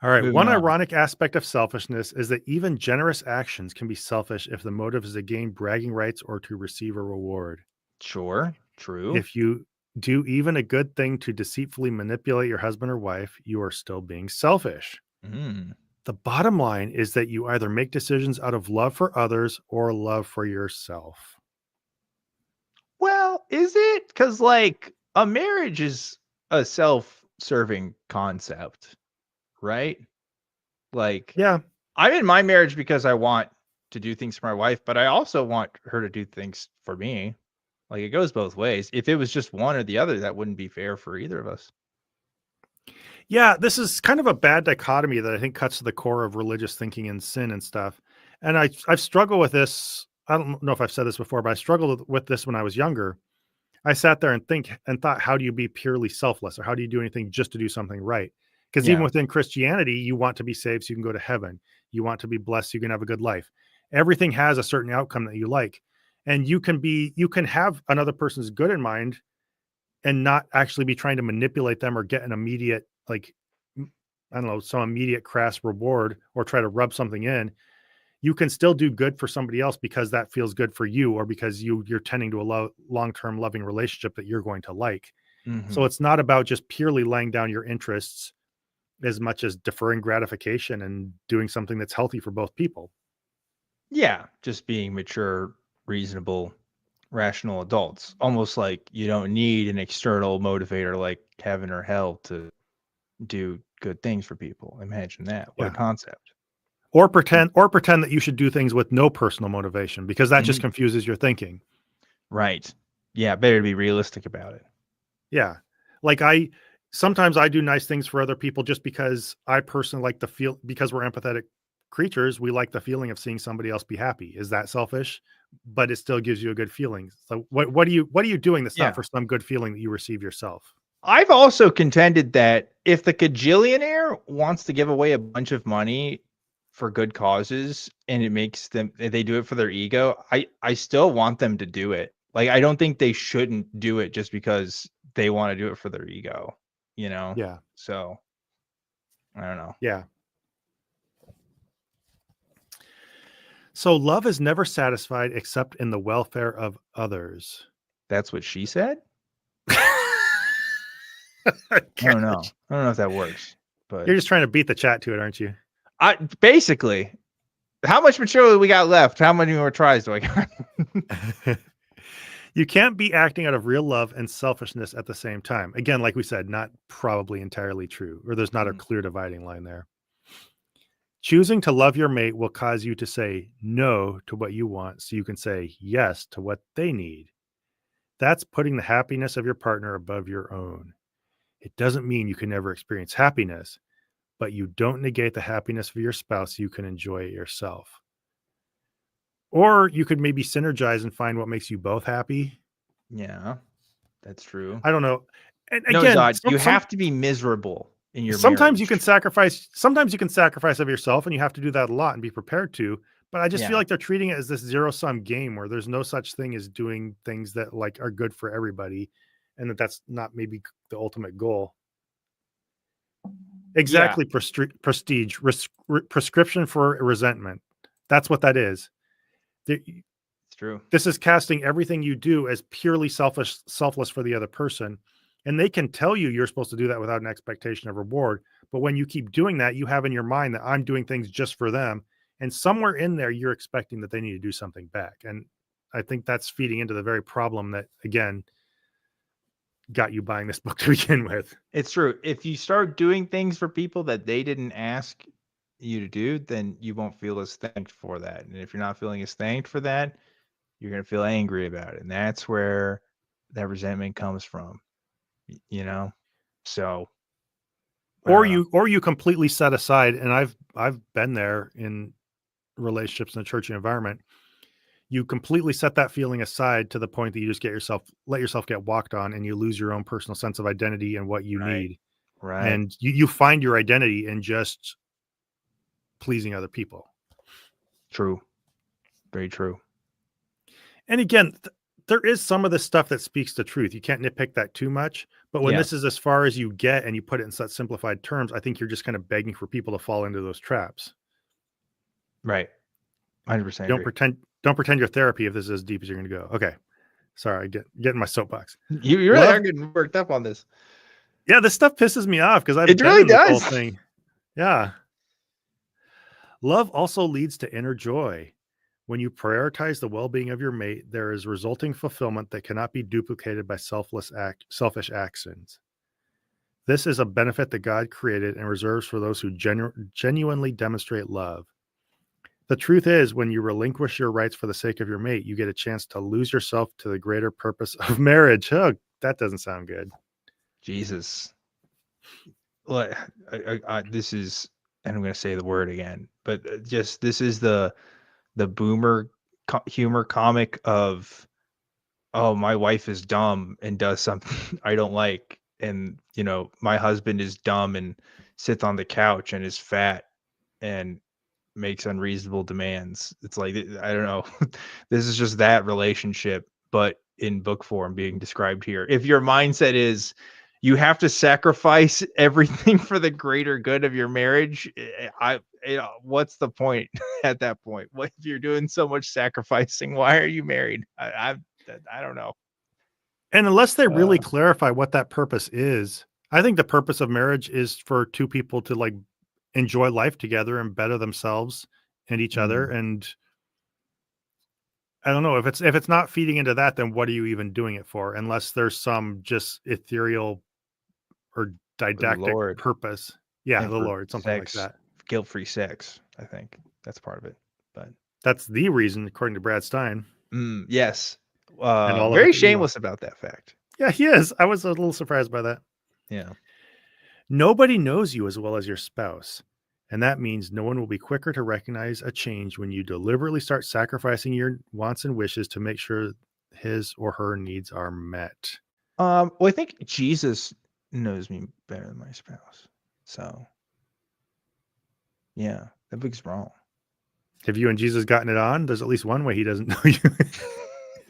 All right. Moving One on. ironic aspect of selfishness is that even generous actions can be selfish if the motive is to gain bragging rights or to receive a reward. Sure. True. If you do even a good thing to deceitfully manipulate your husband or wife, you are still being selfish. Mm. The bottom line is that you either make decisions out of love for others or love for yourself. Well, is it? Because like a marriage is a self-serving concept, right? Like Yeah. I'm in my marriage because I want to do things for my wife, but I also want her to do things for me. Like it goes both ways. If it was just one or the other, that wouldn't be fair for either of us. Yeah, this is kind of a bad dichotomy that I think cuts to the core of religious thinking and sin and stuff. And I've struggled with this. I don't know if I've said this before, but I struggled with this when I was younger. I sat there and thought, how do you be purely selfless, or how do you do anything just to do something right? Because even Yeah. within Christianity, you want to be saved so you can go to heaven. You want to be blessed so you can have a good life. Everything has a certain outcome that you like. And you can have another person's good in mind and not actually be trying to manipulate them or get an immediate, like, I don't know, some immediate crass reward or try to rub something in. You can still do good for somebody else because that feels good for you, or because you're tending to a long-term loving relationship that you're going to like. So Mhm. it's not about just purely laying down your interests as much as deferring gratification and doing something that's healthy for both people. Yeah, just being mature, reasonable, rational adults. Almost like you don't need an external motivator like heaven or hell to do good things for people. Imagine that. What a Yeah. concept. Or pretend that you should do things with no personal motivation, because that just Mhm. confuses your thinking. Right. Yeah, better to be realistic about it. Yeah. Like sometimes I do nice things for other people just because I personally like the feel, because we're empathetic creatures, we like the feeling of seeing somebody else be happy. Is that selfish? But it still gives you a good feeling. So what are you doing that's Yeah. not for some good feeling that you receive yourself? I've also contended that if the cajillionaire wants to give away a bunch of money for good causes and it makes them, they do it for their ego, I still want them to do it. Like, I don't think they shouldn't do it just because they want to do it for their ego, you know? Yeah. So, I don't know. Yeah. So love is never satisfied except in the welfare of others. That's what she said? I I don't know. I don't know if that works, but You're just trying to beat the chat to it, aren't you? basically, how much material we got left? How many more tries do I got? You can't be acting out of real love and selfishness at the same time. Again, like we said, not probably entirely true, or there's not a clear dividing line there. Choosing to love your mate will cause you to say no to what you want so you can say yes to what they need. That's putting the happiness of your partner above your own. It doesn't mean you can never experience happiness, but you don't negate the happiness of your spouse so you can enjoy it yourself. Or you could maybe synergize and find what makes you both happy. Yeah, that's true. I don't know. And No, again, Zod, you have to be miserable in your sometimes marriage. you can sacrifice of yourself, and you have to do that a lot and be prepared to. But I just feel like they're treating it as this zero-sum game where there's no such thing as doing things that like are good for everybody, and that's not maybe the ultimate goal. Exactly. Prestige, prescription for resentment. That's what that is. It's true. This is casting everything you do as purely selfless for the other person. And they can tell you you're supposed to do that without an expectation of reward. But when you keep doing that, you have in your mind that I'm doing things just for them. And somewhere in there, you're expecting that they need to do something back. And I think that's feeding into the very problem that, again, got you buying this book to begin with. It's true. If you start doing things for people that they didn't ask you to do, then you won't feel as thanked for that. And if you're not feeling as thanked for that, you're going to feel angry about it. And that's where that resentment comes from, you know? So, or you completely set aside, and I've been there in relationships in a church environment. You completely set that feeling aside to the point that you just let yourself get walked on, and you lose your own personal sense of identity and what you need. Right. And you find your identity in just pleasing other people. True. Very true. And again, there is some of this stuff that speaks to truth. You can't nitpick that too much. But when this is as far as you get and you put it in such simplified terms, I think you're just kind of begging for people to fall into those traps. Right. 100%. Don't pretend your therapy if this is as deep as you're going to go. Okay. Sorry, get in my soapbox. You really are getting worked up on this. Yeah, this stuff pisses me off because it really does. Whole thing. Yeah. Love also leads to inner joy. When you prioritize the well-being of your mate, there is resulting fulfillment that cannot be duplicated by selfish actions. This is a benefit that God created and reserves for those who genuinely demonstrate love. The truth is, when you relinquish your rights for the sake of your mate, you get a chance to lose yourself to the greater purpose of marriage. Oh, that doesn't sound good. Jesus. Well, this is, and I'm going to say the word again, but just this is the boomer humor comic of, oh, my wife is dumb and does something I don't like. And, you know, my husband is dumb and sits on the couch and is fat and makes unreasonable demands. It's like, I don't know. This is just that relationship, but in book form being described here. If your mindset is you have to sacrifice everything for the greater good of your marriage, what's the point at that point? What if you're doing so much sacrificing? Why are you married? I don't know. And unless they really clarify what that purpose is, I think the purpose of marriage is for two people to like enjoy life together and better themselves and each other. And I don't know if it's not feeding into that, then what are you even doing it for? Unless there's some just ethereal or didactic purpose. Yeah, the Lord, something like that. Guilt-free sex, I think that's part of it. But that's the reason, according to Brad Stein. Yes. Very shameless about that fact. Yeah, he is. I was a little surprised by that. Yeah. Nobody knows you as well as your spouse. And that means no one will be quicker to recognize a change when you deliberately start sacrificing your wants and wishes to make sure his or her needs are met. Well, I think Jesus knows me better than my spouse. So, yeah, that book's wrong. Have you and Jesus gotten it on? There's at least one way he doesn't know you.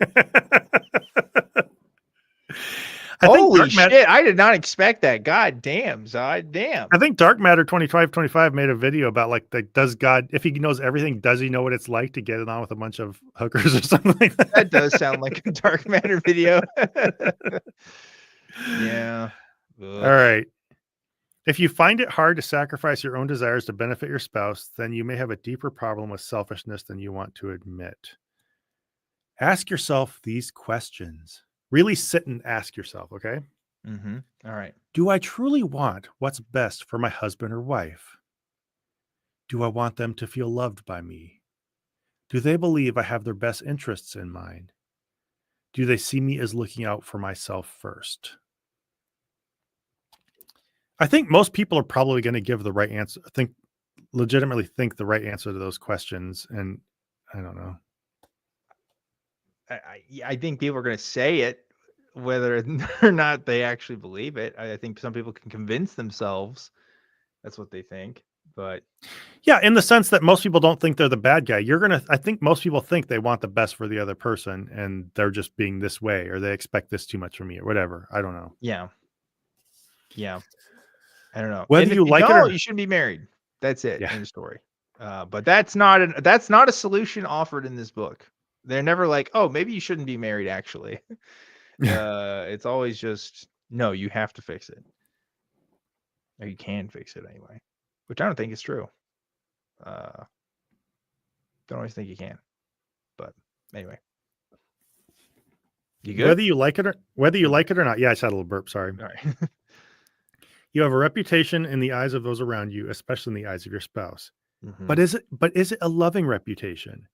Holy shit! I did not expect that. God damn, Zod. Damn. I think Dark Matter 2525 made a video about like, does God, if he knows everything, does he know what it's like to get it on with a bunch of hookers or something like that? That does sound like a Dark Matter video. Yeah. All right. If you find it hard to sacrifice your own desires to benefit your spouse, then you may have a deeper problem with selfishness than you want to admit. Ask yourself these questions. Really sit and ask yourself, okay? Mm-hmm. All right. Do I truly want what's best for my husband or wife? Do I want them to feel loved by me? Do they believe I have their best interests in mind? Do they see me as looking out for myself first? I think most people are probably going to give the right answer. Legitimately think the right answer to those questions. And I don't know. I think people are going to say it, whether or not they actually believe it. I think some people can convince themselves that's what they think, but yeah, in the sense that most people don't think they're the bad guy. I think most people think they want the best for the other person and they're just being this way, or they expect this too much from me or whatever. I don't know. Yeah. I don't know. Whether you like it or you shouldn't be married. That's it. Yeah. End of story. But that's not a solution offered in this book. They're never like, oh, maybe you shouldn't be married, actually. It's always just, no, you have to fix it. Or you can fix it anyway. Which I don't think is true. Don't always think you can. But anyway. You good? Whether you like it or not. Yeah, I just had a little burp. Sorry. All right. You have a reputation in the eyes of those around you, especially in the eyes of your spouse. Mm-hmm. But is it a loving reputation?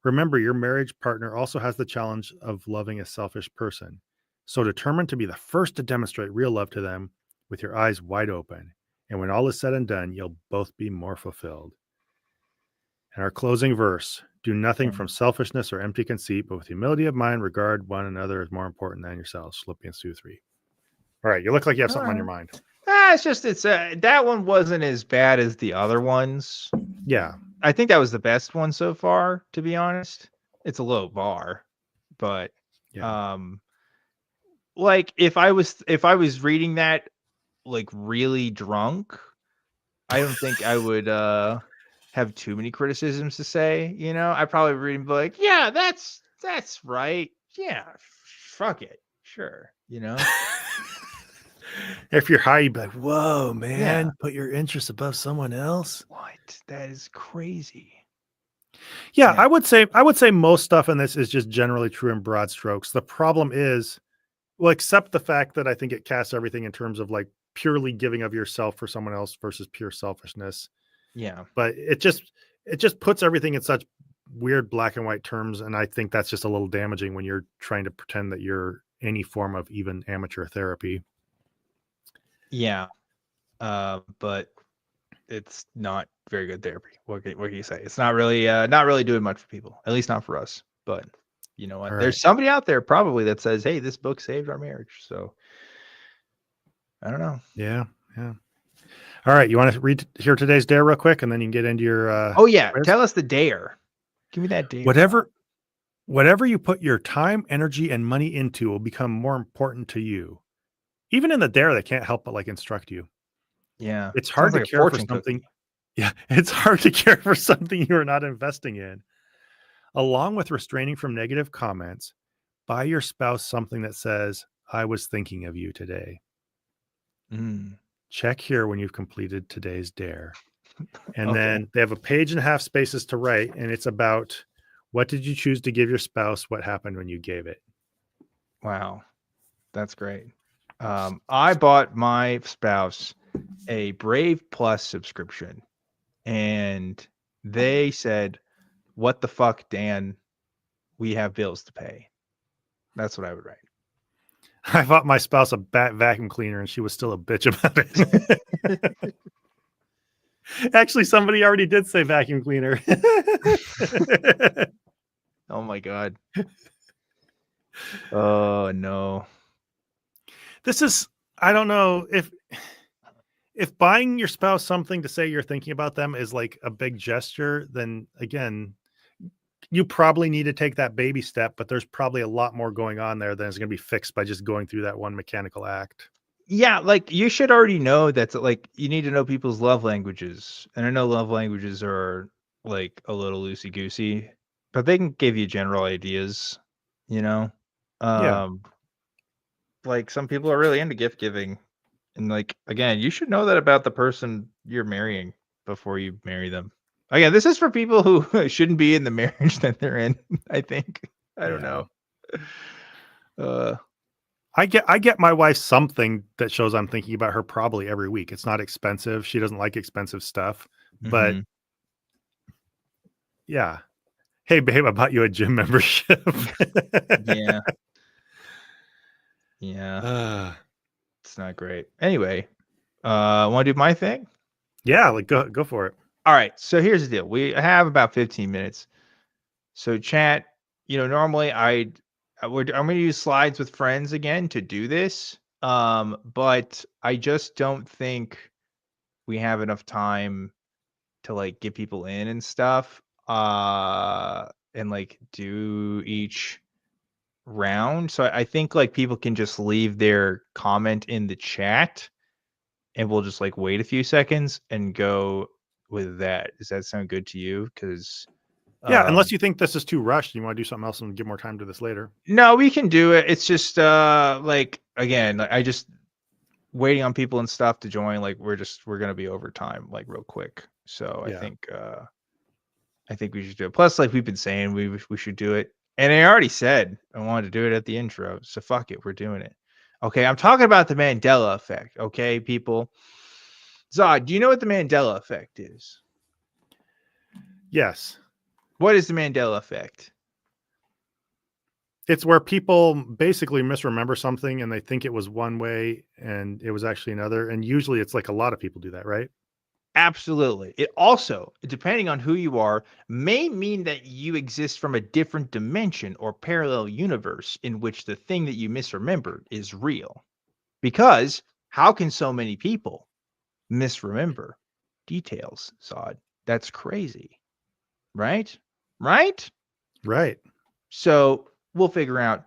Remember, your marriage partner also has the challenge of loving a selfish person. So determine to be the first to demonstrate real love to them with your eyes wide open. And when all is said and done, you'll both be more fulfilled. And our closing verse, do nothing from selfishness or empty conceit, but with humility of mind, regard one another as more important than yourselves. Philippians 2:3. All right. You look like you have something on your mind. That one wasn't as bad as the other ones. Yeah. I think that was the best one so far, to be honest. It's a low bar, but Yeah. like if I was reading that like really drunk, I don't think I would have too many criticisms to say, I'd probably read and be like, yeah, that's right. Yeah, fuck it. Sure, If you're high, you'd be like, whoa, man, put your interests above someone else. What? That is crazy. Yeah, I would say most stuff in this is just generally true in broad strokes. The problem is, well, except the fact that I think it casts everything in terms of like purely giving of yourself for someone else versus pure selfishness. Yeah. But it just puts everything in such weird black and white terms. And I think that's just a little damaging when you're trying to pretend that you're any form of even amateur therapy. Yeah. But it's not very good therapy. What can you say? It's not really doing much for people, at least not for us. But you know what? All There's right. somebody out there probably that says, hey, this book saved our marriage. So I don't know. Yeah. All right. You want to hear today's dare real quick, and then you can get into your oh yeah, quiz? Tell us the dare. Give me that dare. Whatever you put your time, energy, and money into will become more important to you. Even in the dare, they can't help but like instruct you. Yeah. It's hard to care for something. Yeah, it's hard to care for something you are not investing in. Along with restraining from negative comments, buy your spouse something that says, I was thinking of you today. Check here when you've completed today's dare. And then they have a page and a half spaces to write, and it's about what did you choose to give your spouse? What happened when you gave it? Wow. That's great. I bought my spouse a Brave Plus subscription, and they said, what the fuck, Dan? We have bills to pay. That's what I would write. I bought my spouse a vacuum cleaner, and she was still a bitch about it. Actually, somebody already did say vacuum cleaner. Oh my God. Oh no. This is, I don't know if buying your spouse something to say you're thinking about them is like a big gesture, then again, you probably need to take that baby step, but there's probably a lot more going on there than is going to be fixed by just going through that one mechanical act. Yeah, like you should already know that like you need to know people's love languages. And I know love languages are like a little loosey goosey, but they can give you general ideas, you know? Yeah. Like some people are really into gift giving. And like again, you should know that about the person you're marrying before you marry them. Again, this is for people who shouldn't be in the marriage that they're in, I think. I don't Yeah. know. I get my wife something that shows I'm thinking about her probably every week. It's not expensive. She doesn't like expensive stuff, but Mhm. yeah. Hey babe, I bought you a gym membership. Yeah. Yeah. Uh, It's not great. Anyway, want to do my thing? yeah, like go for it. All right. So here's the deal. We have about 15 minutes. So chat, normally I'm going to use slides with friends again to do this. But I just don't think we have enough time to like get people in and stuff. And like do each round. So I think like people can just leave their comment in the chat and we'll just like wait a few seconds and go with that. Does that sound good to you? Because Yeah, unless you think this is too rushed, and you want to do something else and give more time to this later. no, we can do it. It's just like again, like I just waiting on people and stuff to join. Like we're gonna be over time like real quick. So Yeah. I think we should do it. Plus, like we've been saying, we should do it. And I already said I wanted to do it at the intro. So fuck it, we're doing it. Okay, I'm talking about the Mandela Effect. Okay, people. Zod, do you know what the Mandela Effect is? Yes. What is the Mandela Effect? It's where people basically misremember something and they think it was one way and it was actually another. And usually it's like a lot of people do that, right? Absolutely. It also, depending on who you are, may mean that you exist from a different dimension or parallel universe in which the thing that you misremembered is real. Because how can so many people misremember details, Zod? That's crazy. Right? Right? Right. So we'll figure out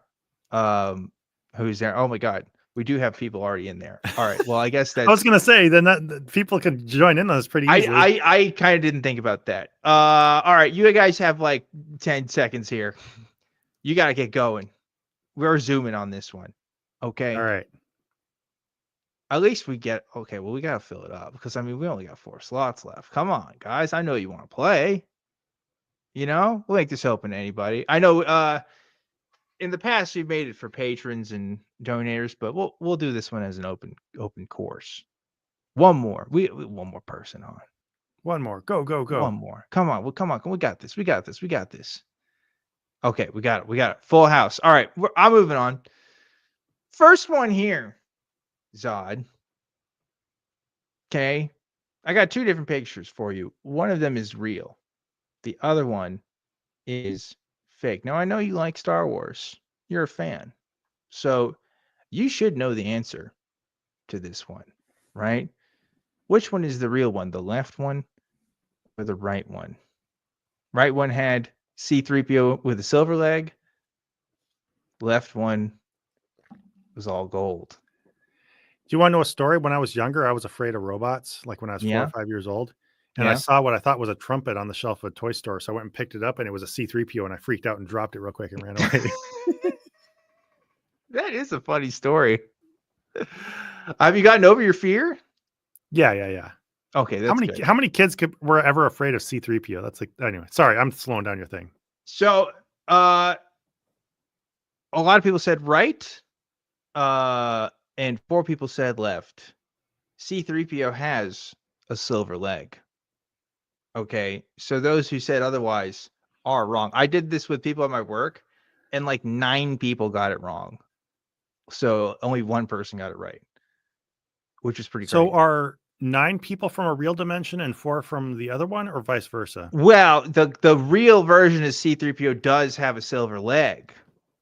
who's there. Oh my God. We do have people already in there. All right. Well, I guess I was that's going to say then that people could join in on this pretty easily. I kind of didn't think about that. All right, you guys have like 10 seconds here. You got to get going. We're zooming on this one. Okay. All right. At least we get okay. Well, we got to fill it up because I mean, we only got 4 slots left. Come on, guys. I know you want to play. We'll make this open to anybody. I know in the past we've made it for patrons and donators, but we'll do this one as an open course. One more. We one more person on. One more. Go. One more. Come on. Well, come on. We got this. We got this. Okay, we got it. Full house. All right, I'm moving on. First one here, Zod. Okay, I got 2 different pictures for you. One of them is real. The other one is fake. Now, I know you like Star Wars. You're a fan. So you should know the answer to this one, right? Which one is the real one? The left one or the right one? Right one had C-3PO with a silver leg. Left one was all gold. Do you want to know a story? When I was younger, I was afraid of robots, like when I was 4 Yeah. or 5 years old. And I Yeah. saw what I thought was a trumpet on the shelf of a toy store. So I went and picked it up and it was a C-3PO and I freaked out and dropped it real quick and ran away. That is a funny story. Have you gotten over your fear? Yeah. Okay, that's good. How many kids were ever afraid of C-3PO? That's like, anyway, sorry, I'm slowing down your thing. So, a lot of people said right, and 4 people said left. C-3PO has a silver leg. Okay, so those who said otherwise are wrong. I did this with people at my work, and like 9 people got it wrong. So only 1 person got it right, which is pretty So great. are 9 people from a real dimension and 4 from the other one, or vice versa? Well, the real version of C-3PO does have a silver leg.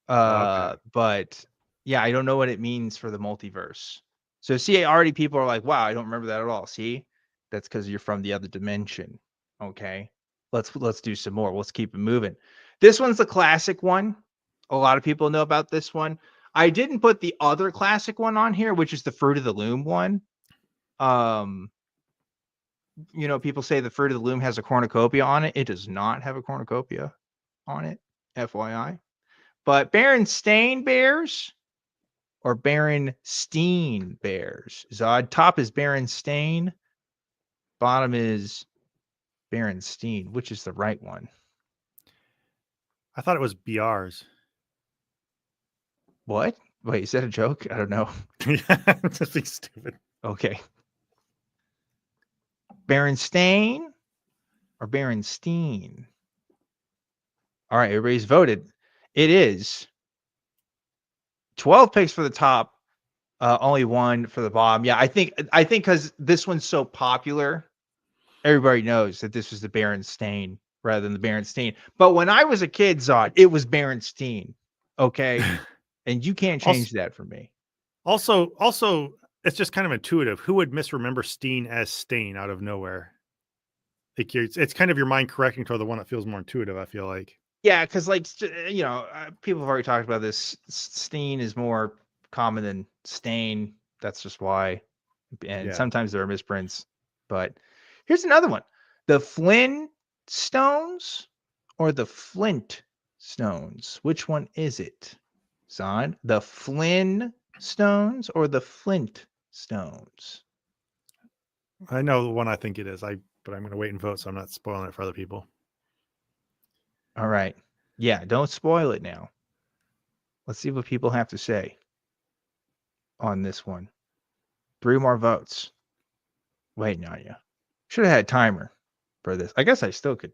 Okay. But yeah, I don't know what it means for the multiverse. So see, already people are like, wow, I don't remember that at all. See, that's because you're from the other dimension. Okay. Let's do some more. Let's keep it moving. This one's the classic one. A lot of people know about this one. I didn't put the other classic one on here, which is the Fruit of the Loom one. People say the Fruit of the Loom has a cornucopia on it. It does not have a cornucopia on it, FYI. But Berenstain Bears or Berenstein Bears? Zod, top is Berenstain, bottom is Berenstein. Which is the right one? I thought it was BRs. What? Wait, is that a joke? I don't know. Yeah, just being stupid. Okay. Berenstain or Berenstein? All right, everybody's voted. It is 12 picks for the top, only one for the bottom. Yeah, I think because this one's so popular, everybody knows that this was the Berenstain rather than the Berenstain. But when I was a kid, Zod, it was Berenstein. Okay. And you can't change that for me. Also, it's just kind of intuitive. Who would misremember Steen as Stain out of nowhere? Like it's kind of your mind correcting to the one that feels more intuitive, I feel like. Yeah, because people have already talked about this. Steen is more common than stain. That's just why. And sometimes there are misprints. But here's another one: the Flint Stones or the Flint Stones. Which one is it, Zon? The Flynn Stones or the Flint Stones? I know the one I think it is. But I'm going to wait and vote, so I'm not spoiling it for other people. All right. Yeah, don't spoil it now. Let's see what people have to say on this one. 3 more votes. Waiting on you. Should have had a timer for this. I guess I still could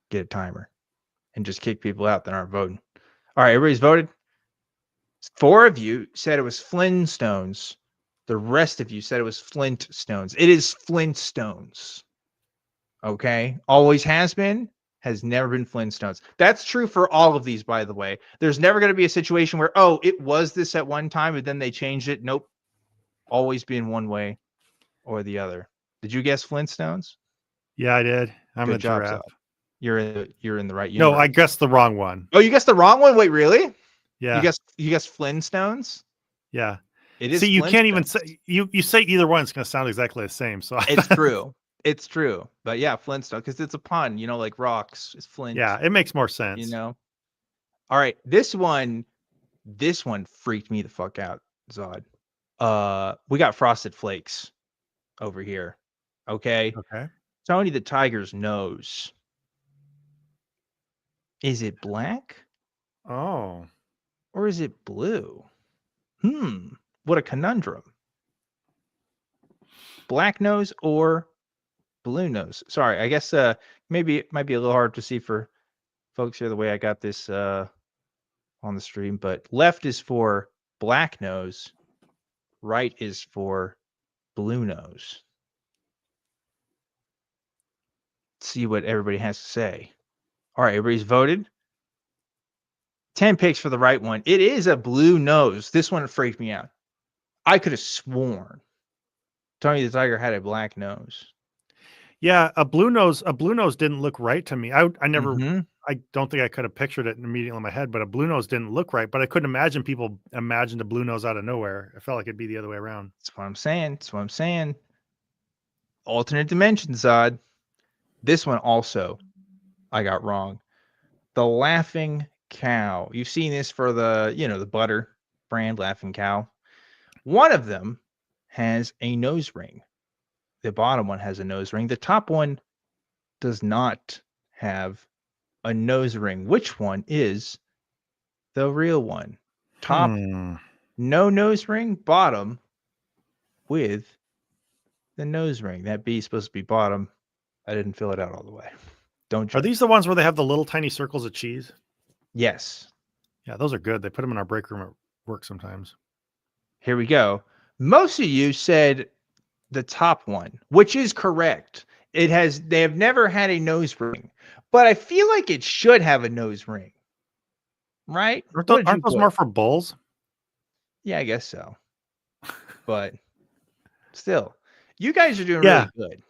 get a timer and just kick people out that aren't voting. All right, everybody's voted. 4 of you said it was Flintstones. The rest of you said it was Flintstones. It is Flintstones. Okay? Always has been. Has never been Flintstones. That's true for all of these, by the way. There's never going to be a situation where, it was this at one time, but then they changed it. Nope. Always been one way or the other. Did you guess Flintstones? Yeah, I did. I'm Good a job, giraffe. Zod. You're in the right universe. No, I guessed the wrong one. Oh, you guessed the wrong one? Wait, really? Yeah. You guessed Flintstones? Yeah. It is. See, you can't even say you say either one. It's going to sound exactly the same. So it's true. It's true. But yeah, Flintstone, because it's a pun, like rocks. It's Flint. Yeah, it makes more sense. All right. This one freaked me the fuck out, Zod. We got Frosted Flakes over here. Okay. Okay. Tony the Tiger's nose. Is it black? Oh. Or is it blue? What a conundrum. Black nose or blue nose? Sorry, I guess maybe it might be a little hard to see for folks here the way I got this on the stream, but left is for black nose, right is for blue nose. Let's see what everybody has to say. All right, everybody's voted. 10 picks for the right one. It is a blue nose. This one freaked me out. I could have sworn Tony the Tiger had a black nose. Yeah, a blue nose didn't look right to me. I never Mhm. I don't think I could have pictured it immediately in my head, but a blue nose didn't look right. But I couldn't imagine people imagined a blue nose out of nowhere. I felt like it'd be the other way around. That's what I'm saying. Alternate dimensions, Zod. This one also I got wrong. The Laughing Cow. You've seen this for the, the butter brand Laughing Cow. One of them has a nose ring. The bottom one has a nose ring. The top one does not have a nose ring. Which one is the real one? Top, no nose ring. Bottom with the nose ring. That B is supposed to be bottom. I didn't fill it out all the way. Don't judge. Are these the ones where they have the little tiny circles of cheese? Yes. Yeah, those are good. They put them in our break room at work sometimes. Here we go. Most of you said the top one, which is correct. They have never had a nose ring, but I feel like it should have a nose ring, right? Aren't those more for bulls? Yeah, I guess so. But still, you guys are doing really good.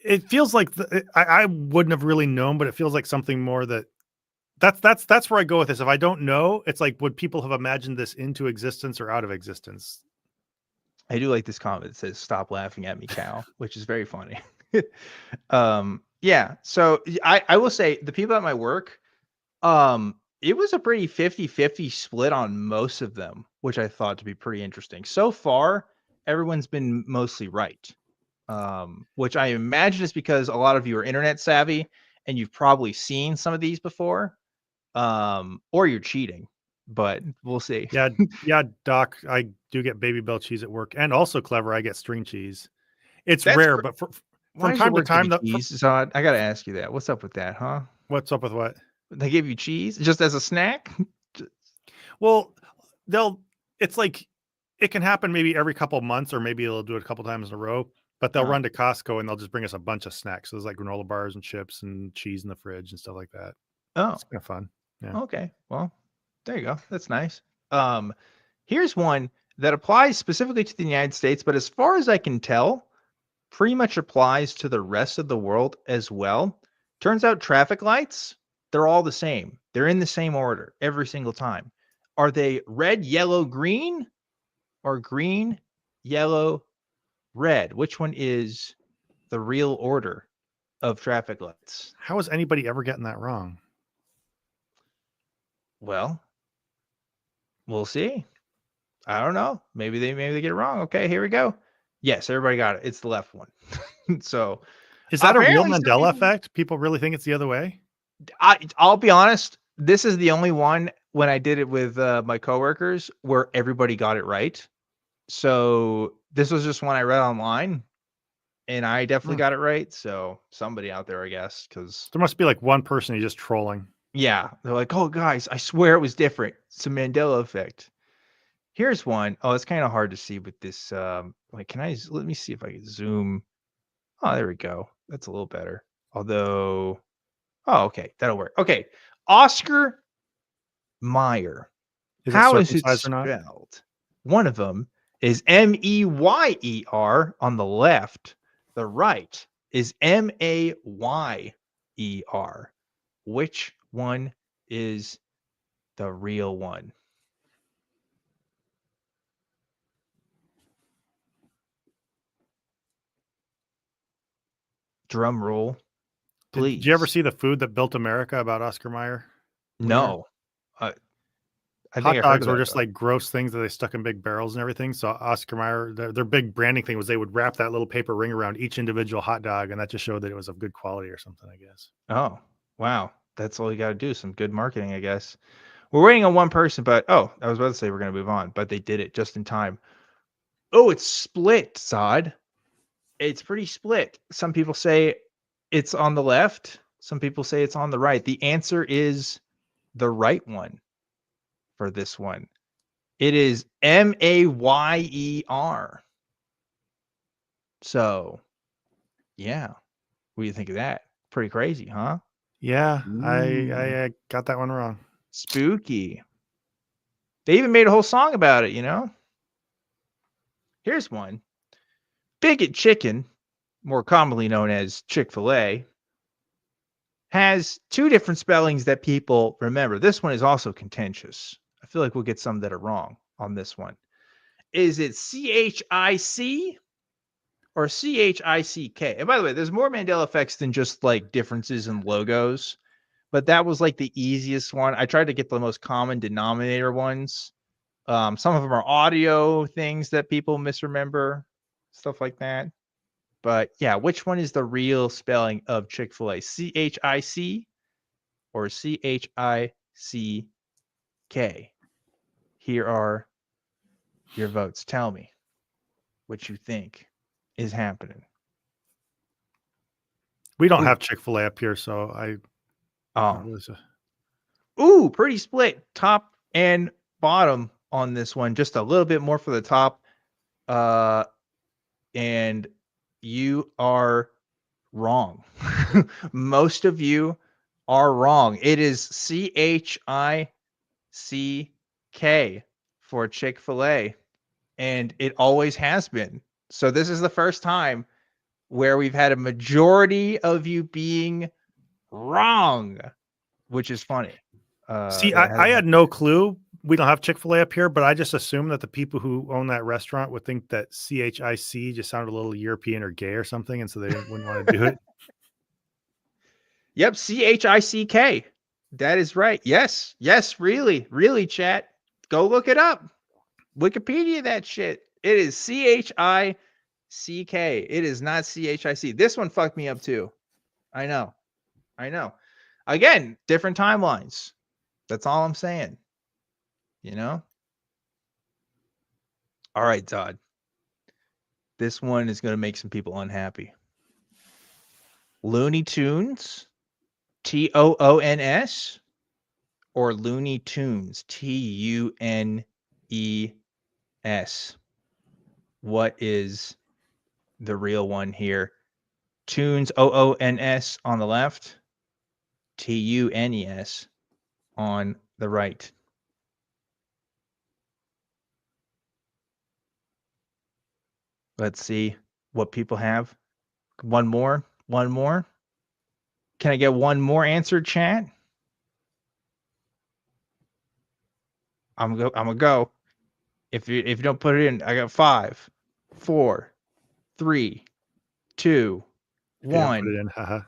It feels like I wouldn't have really known, but it feels like something more that's where I go with this. If I don't know, it's like, would people have imagined this into existence or out of existence? I do like this comment that says "Stop laughing at me, Cal," which is very funny. Yeah. So I will say the people at my work, it was a pretty 50-50 split on most of them, which I thought to be pretty interesting. So far, everyone's been mostly right. Which I imagine is because a lot of you are internet savvy and you've probably seen some of these before. Or you're cheating, but we'll see. Yeah, yeah, Doc, I do get Baby Bell cheese at work, and also Clever, I get string cheese. It's That's rare, but why from does your time to work give time, you cheese, Zod? I gotta ask you that. What's up with that, huh? what's up with what? They give you cheese just as a snack? Well, it's like it can happen maybe every couple of months, or maybe they'll do it a couple times in a row. But they'll Oh. run to Costco and they'll just bring us a bunch of snacks. So there's like granola bars and chips and cheese in the fridge and stuff like that. Oh, It's kind of fun. Yeah. okay. Well, there you go. That's nice. Here's one that applies specifically to the United States, but as far as I can tell, pretty much applies to the rest of the world as well. Turns out traffic lights, they're all the same. They're in the same order every single time. Are they red, yellow, green, or green, yellow, red? Which one is the real order of traffic lights? How is anybody ever getting that wrong? Well, we'll see. I don't know. Maybe they get it wrong. Okay, here we go. Yes, everybody got it. It's the left one. So Is that a real apparently some Mandela people- effect? People really think it's the other way? I'll be honest. This is the only one when I did it with my coworkers where everybody got it right. So this was just one I read online, and I definitely got it right. So somebody out there, I guess, because There must be like one person who's just trolling. yeah, they're like, "Oh, guys, I swear it was different. It's a Mandela effect." Here's one. Oh, it's kind of hard to see with this. Wait, let me see if I can zoom. Oh, there we go. That's a little better. Although, oh, okay, that'll work. Okay, Oscar Mayer. Is it How is it circumcised or not? spelled? One of them is Meyer on the left. The right is Mayer. Which one is the real one? Drum roll, please. Did you ever see The Food That Built America about Oscar Mayer? No. I think Hot I heard dogs of were that, just though. like gross things that they stuck in big barrels and everything. So Oscar Mayer, their big branding thing was they would wrap that little paper ring around each individual hot dog, and that just showed that it was of good quality or something, I guess. Oh, wow. That's all you got to do. Some good marketing, I guess. We're waiting on one person, but I was about to say we're going to move on, but they did it just in time. Oh, it's split, Sod. It's pretty split. Some people say it's on the left. Some people say it's on the right. The answer is the right one for this one. It is Mayer. So, yeah. What do you think of that? Pretty crazy, huh? Yeah, Ooh. I got that one wrong. Spooky. They even made a whole song about it, you know? Here's one. Bigot Chicken, more commonly known as Chick-fil-A, has two different spellings that people remember. This one is also contentious. I feel like we'll get some that are wrong on this one. Is it CHIC or CHICK? And by the way, there's more Mandela effects than just like differences in logos, but that was like the easiest one. I tried to get the most common denominator ones. Some of them are audio things that people misremember, stuff like that. But yeah, which one is the real spelling of Chick-fil-A? CHIC or CHICK? Here are your votes. Tell me what you think is happening. We don't have Chick-fil-A up here, so I Oh, really so. ooh, pretty split. Top and bottom on this one. Just a little bit more for the top. And you are wrong. Most of you are wrong. It is CHICK for Chick-fil-A, and it always has been. So this is the first time where we've had a majority of you being wrong, which is funny. See, I had no clue. We don't have Chick-fil-A up here, but I just assumed that the people who own that restaurant would think that CHIC just sounded a little European or gay or something, and so they wouldn't want to do it. Yep, CHICK. That is right. Yes, really, chat. Go look it up. Wikipedia that shit. It is CHICK. It is not CHIC. This one fucked me up too. I know. Again, different timelines. That's all I'm saying. You know? All right, Todd. This one is going to make some people unhappy. Looney Tunes, TOONS, or Looney Tunes, TUNES. What is the real one here? Tunes, OONS on the left, TUNES on the right. Let's see what people have. One more. Can I get one more answer, chat? I'm gonna go. If you don't put it in, I got 5, 4, 3, 2, If you don't 1. put it in, haha.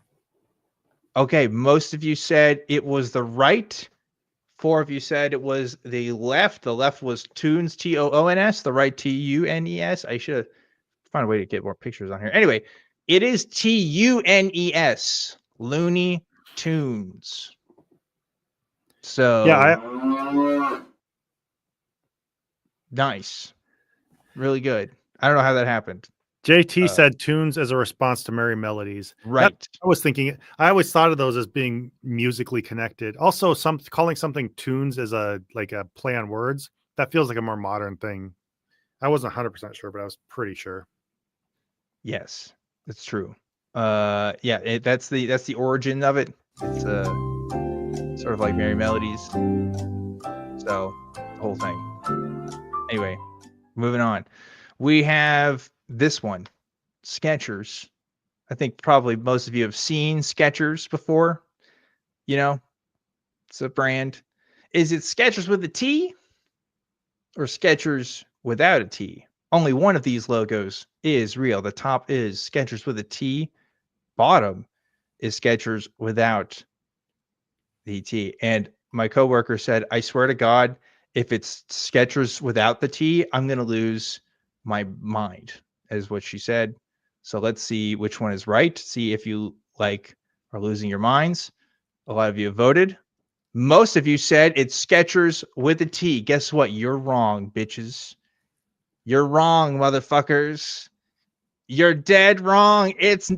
Okay, most of you said it was the right. 4 of you said it was the left. The left was Tunes, TOONS. The right, TUNES. I should have found a way to get more pictures on here. Anyway, it is TUNES. Looney Tunes. So Yeah, nice. Really good. I don't know how that happened. JT said tunes as a response to Merry Melodies. Right. I was thinking, I always thought of those as being musically connected. Also, calling something tunes as a play on words, that feels like a more modern thing. I wasn't 100% sure, but I was pretty sure. Yes, that's true. Yeah, that's the origin of it. It's sort of like Merry Melodies. So the whole thing. Anyway, moving on. We have this one, Skechers. I think probably most of you have seen Skechers before. You know, it's a brand. Is it Skechers with a T or Skechers without a T? Only one of these logos is real. The top is Skechers with a T. Bottom is Skechers without the T. And my coworker said, I swear to God, if it's Skechers without the T, I'm going to lose my mind, is what she said. So let's see which one is right. See if you are losing your minds. A lot of you have voted. Most of you said it's Skechers with a T. Guess what? You're wrong, bitches. You're wrong, motherfuckers. You're dead wrong.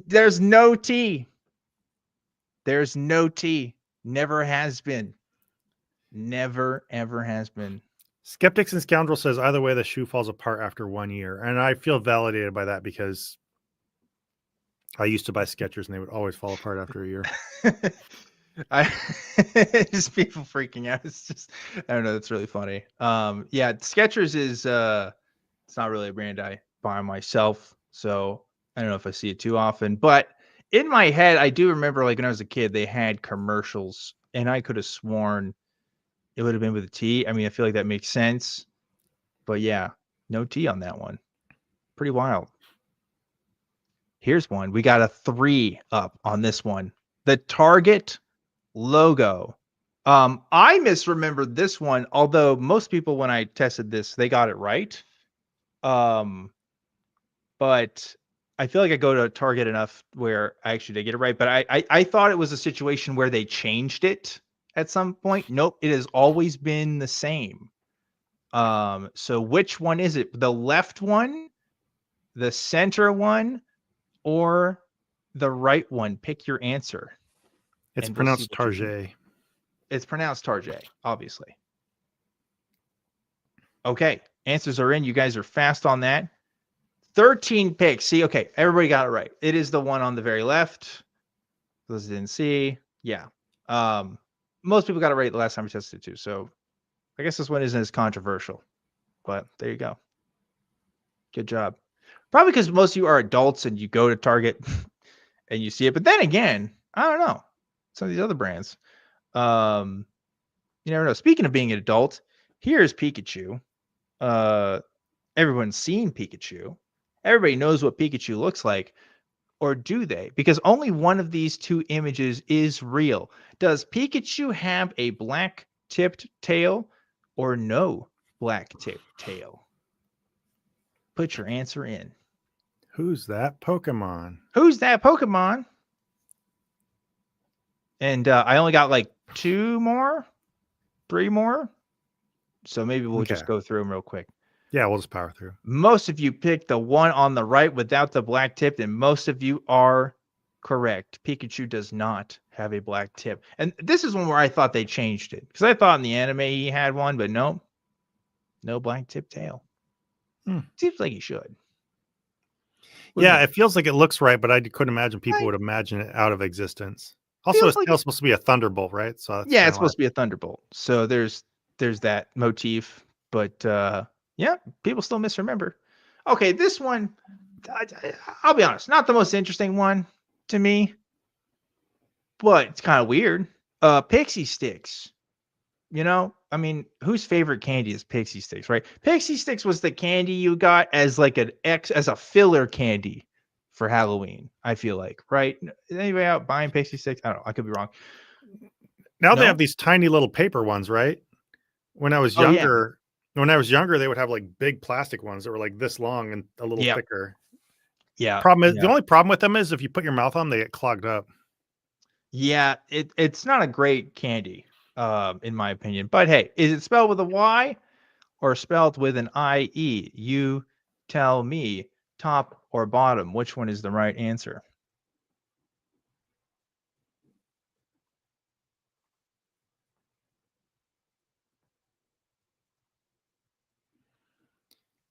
There's no T. There's no T. Never has been. Never, ever has been. Skeptics and Scoundrel says either way, the shoe falls apart after 1 year. And I feel validated by that because I used to buy Skechers and they would always fall apart after a year. Just people freaking out. It's just, I don't know. That's really funny. Yeah, Skechers is, it's not really a brand I buy myself. So I don't know if I see it too often, but in my head, I do remember when I was a kid, they had commercials and I could have sworn it would have been with a T. I mean, I feel like that makes sense, but yeah, no T on that one. Pretty wild. Here's one. We got a 3 up on this one. The Target logo. I misremembered this one, although most people, when I tested this, they got it right. But I feel like I go to Target enough where I actually did get it right. But I thought it was a situation where they changed it at some point. Nope, it has always been the same. So which one is it? The left one, the center one, or the right one? Pick your answer. It's pronounced Target. It's pronounced Target, obviously. Okay, answers are in. You guys are fast on that. 13 picks. See, okay, everybody got it right. It is the one on the very left. Those didn't see. Yeah. Most people got it right the last time we tested it too. So I guess this one isn't as controversial, but there you go. Good job. Probably because most of you are adults and you go to Target and you see it. But then again, I don't know. Some of these other brands. You never know. Speaking of being an adult, here's Pikachu. Everyone's seen Pikachu. Everybody knows what Pikachu looks like. Or do they? Because only one of these two images is real. Does Pikachu have a black tipped tail or no black tipped tail? Put your answer in. Who's that Pokemon? Who's that Pokemon? And I only got like 3 more. So maybe we'll just go through them real quick. Yeah, we'll just power through. Most of you picked the one on the right without the black tip, and most of you are correct. Pikachu does not have a black tip. And this is one where I thought they changed it. Because I thought in the anime he had one, but no black tip tail. Seems like he should. Yeah, it feels like it looks right, but I couldn't imagine people would imagine it out of existence. Also, it's still supposed to be a thunderbolt, right? So yeah, it's supposed to be a thunderbolt. So there's that motif, but yeah, people still misremember. Okay, this one, I'll be honest, not the most interesting one to me, but it's kind of weird. Pixie sticks. You know, I mean, whose favorite candy is Pixie sticks, right? Pixie sticks was the candy you got as like as a filler candy for Halloween, I feel like, right? Is anybody out buying Pixie sticks? I don't know. I could be wrong. Now they have these tiny little paper ones, right? When I was younger, they would have like big plastic ones that were like this long and a little thicker. Yeah. The only problem with them is if you put your mouth on, they get clogged up. Yeah, it's not a great candy, in my opinion. But hey, is it spelled with a Y or spelled with an IE? You tell me, top or bottom, which one is the right answer?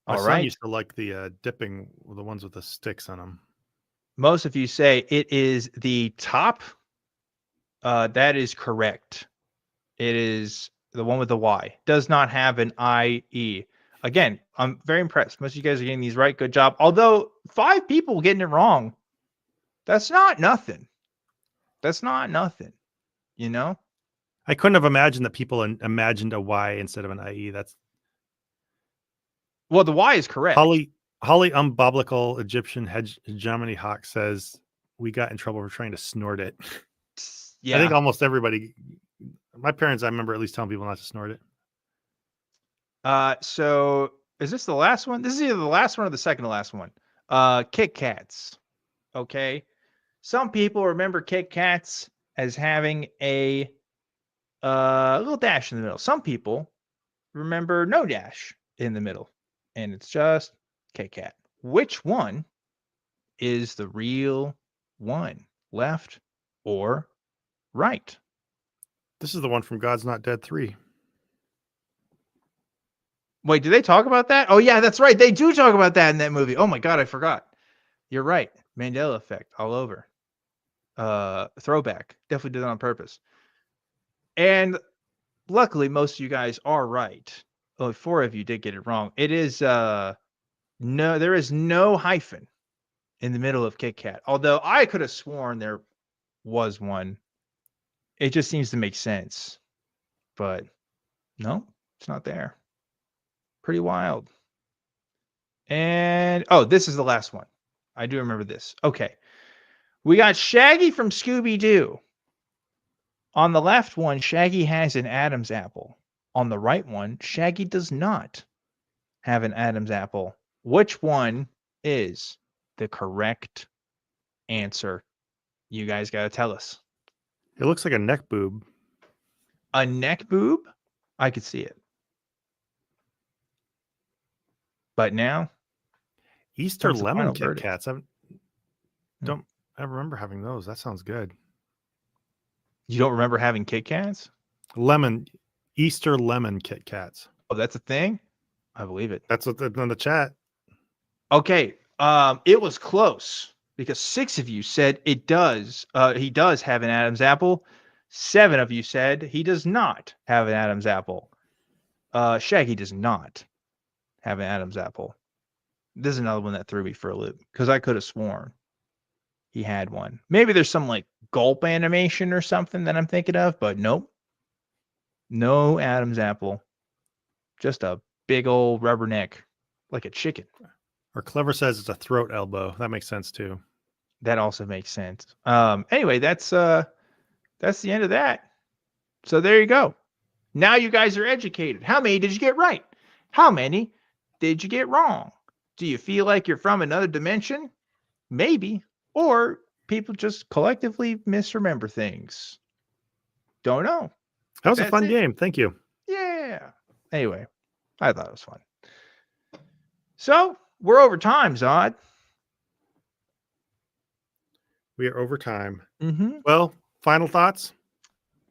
My son used to like the dipping, the ones with the sticks on them. Most of you say it is the top. That is correct. It is the one with the Y. Does not have an IE. Again, I'm very impressed. Most of you guys are getting these right. Good job. Although 5 people getting it wrong, that's not nothing. That's not nothing. You know? I couldn't have imagined that people imagined a Y instead of an IE. Well, the Y is correct. Holly Umbilical Egyptian Hegemony Hawk says we got in trouble for trying to snort it. Yeah. I think almost everybody, my parents, I remember at least telling people not to snort it. So is this the last one? This is either the last one or the second to last one. Kit Kats. Okay. Some people remember Kit Kats as having a little dash in the middle. Some people remember no dash in the middle. And it's just Kit Kat. Which one is the real one? Left or right? This is the one from God's Not Dead 3. Wait, did they talk about that? Oh, yeah, that's right. They do talk about that in that movie. Oh, my God, I forgot. You're right. Mandela Effect all over. Throwback. Definitely did that on purpose. And luckily, most of you guys are right. Only 4 of you did get it wrong. It is there is no hyphen in the middle of Kit Kat. Although I could have sworn there was one. It just seems to make sense. But no, it's not there. Pretty wild. And this is the last one. I do remember this. Okay. We got Shaggy from Scooby-Doo. On the left one, Shaggy has an Adam's apple. On the right one, Shaggy does not have an Adam's apple. Which one is the correct answer? You guys got to tell us. It looks like a neck boob. A neck boob? I could see it. But now? Easter lemon Kit Kats. I remember having those. That sounds good. You don't remember having Kit Kats? Easter lemon Kit Kats. Oh, that's a thing? I believe it. That's what in the chat. Okay. It was close because 6 of you said it does. He does have an Adam's apple. 7 of you said he does not have an Adam's apple. Shaggy does not have an Adam's apple. There's another one that threw me for a loop because I could have sworn he had one. Maybe there's some like gulp animation or something that I'm thinking of, but nope. No Adam's apple. Just a big old rubber neck like a chicken. Or Clever says it's a throat elbow. That makes sense too. That also makes sense. Anyway, that's the end of that. So there you go. Now you guys are educated. How many did you get right? How many did you get wrong? Do you feel like you're from another dimension? Maybe. Or people just collectively misremember things. Don't know. That was a fun game. Thank you. Yeah. Anyway, I thought it was fun. So we're over time, Zod. We are over time. Mm-hmm. Well, final thoughts?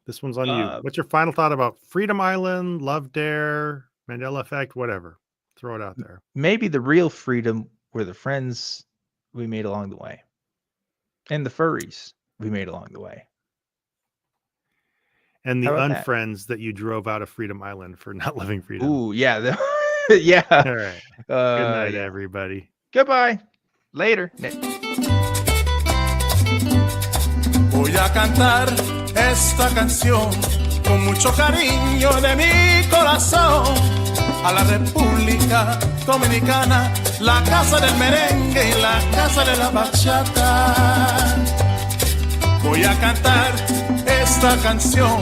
This one's on you. What's your final thought about Freedom Island, Love Dare, Mandela Effect, whatever? Throw it out there. Maybe the real freedom were the friends we made along the way. And the furries we made along the way. And the unfriends that you drove out of Freedom Island for not living freedom. Ooh, yeah. Yeah. All right. Good night, everybody. Goodbye. Later. Voy a cantar esta canción con mucho cariño de mi corazón a la República Dominicana, la casa del merengue y la casa de la bachata. Voy a cantar esta canción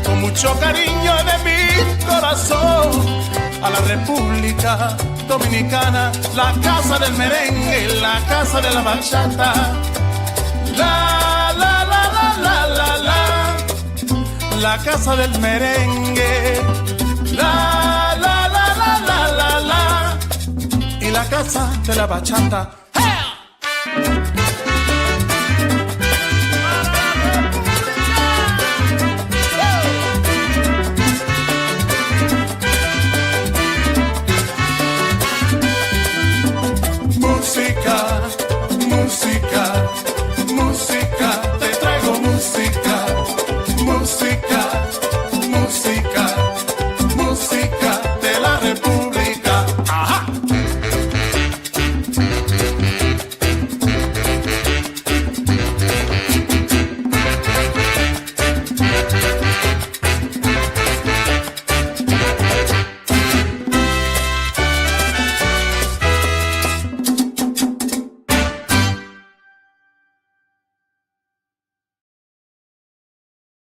con mucho cariño de mi corazón a la República Dominicana, la casa del merengue y la casa de la bachata. La, la, la, la, la, la, la, la casa del merengue. La, la, la, la, la, la, la, y la casa de la bachata.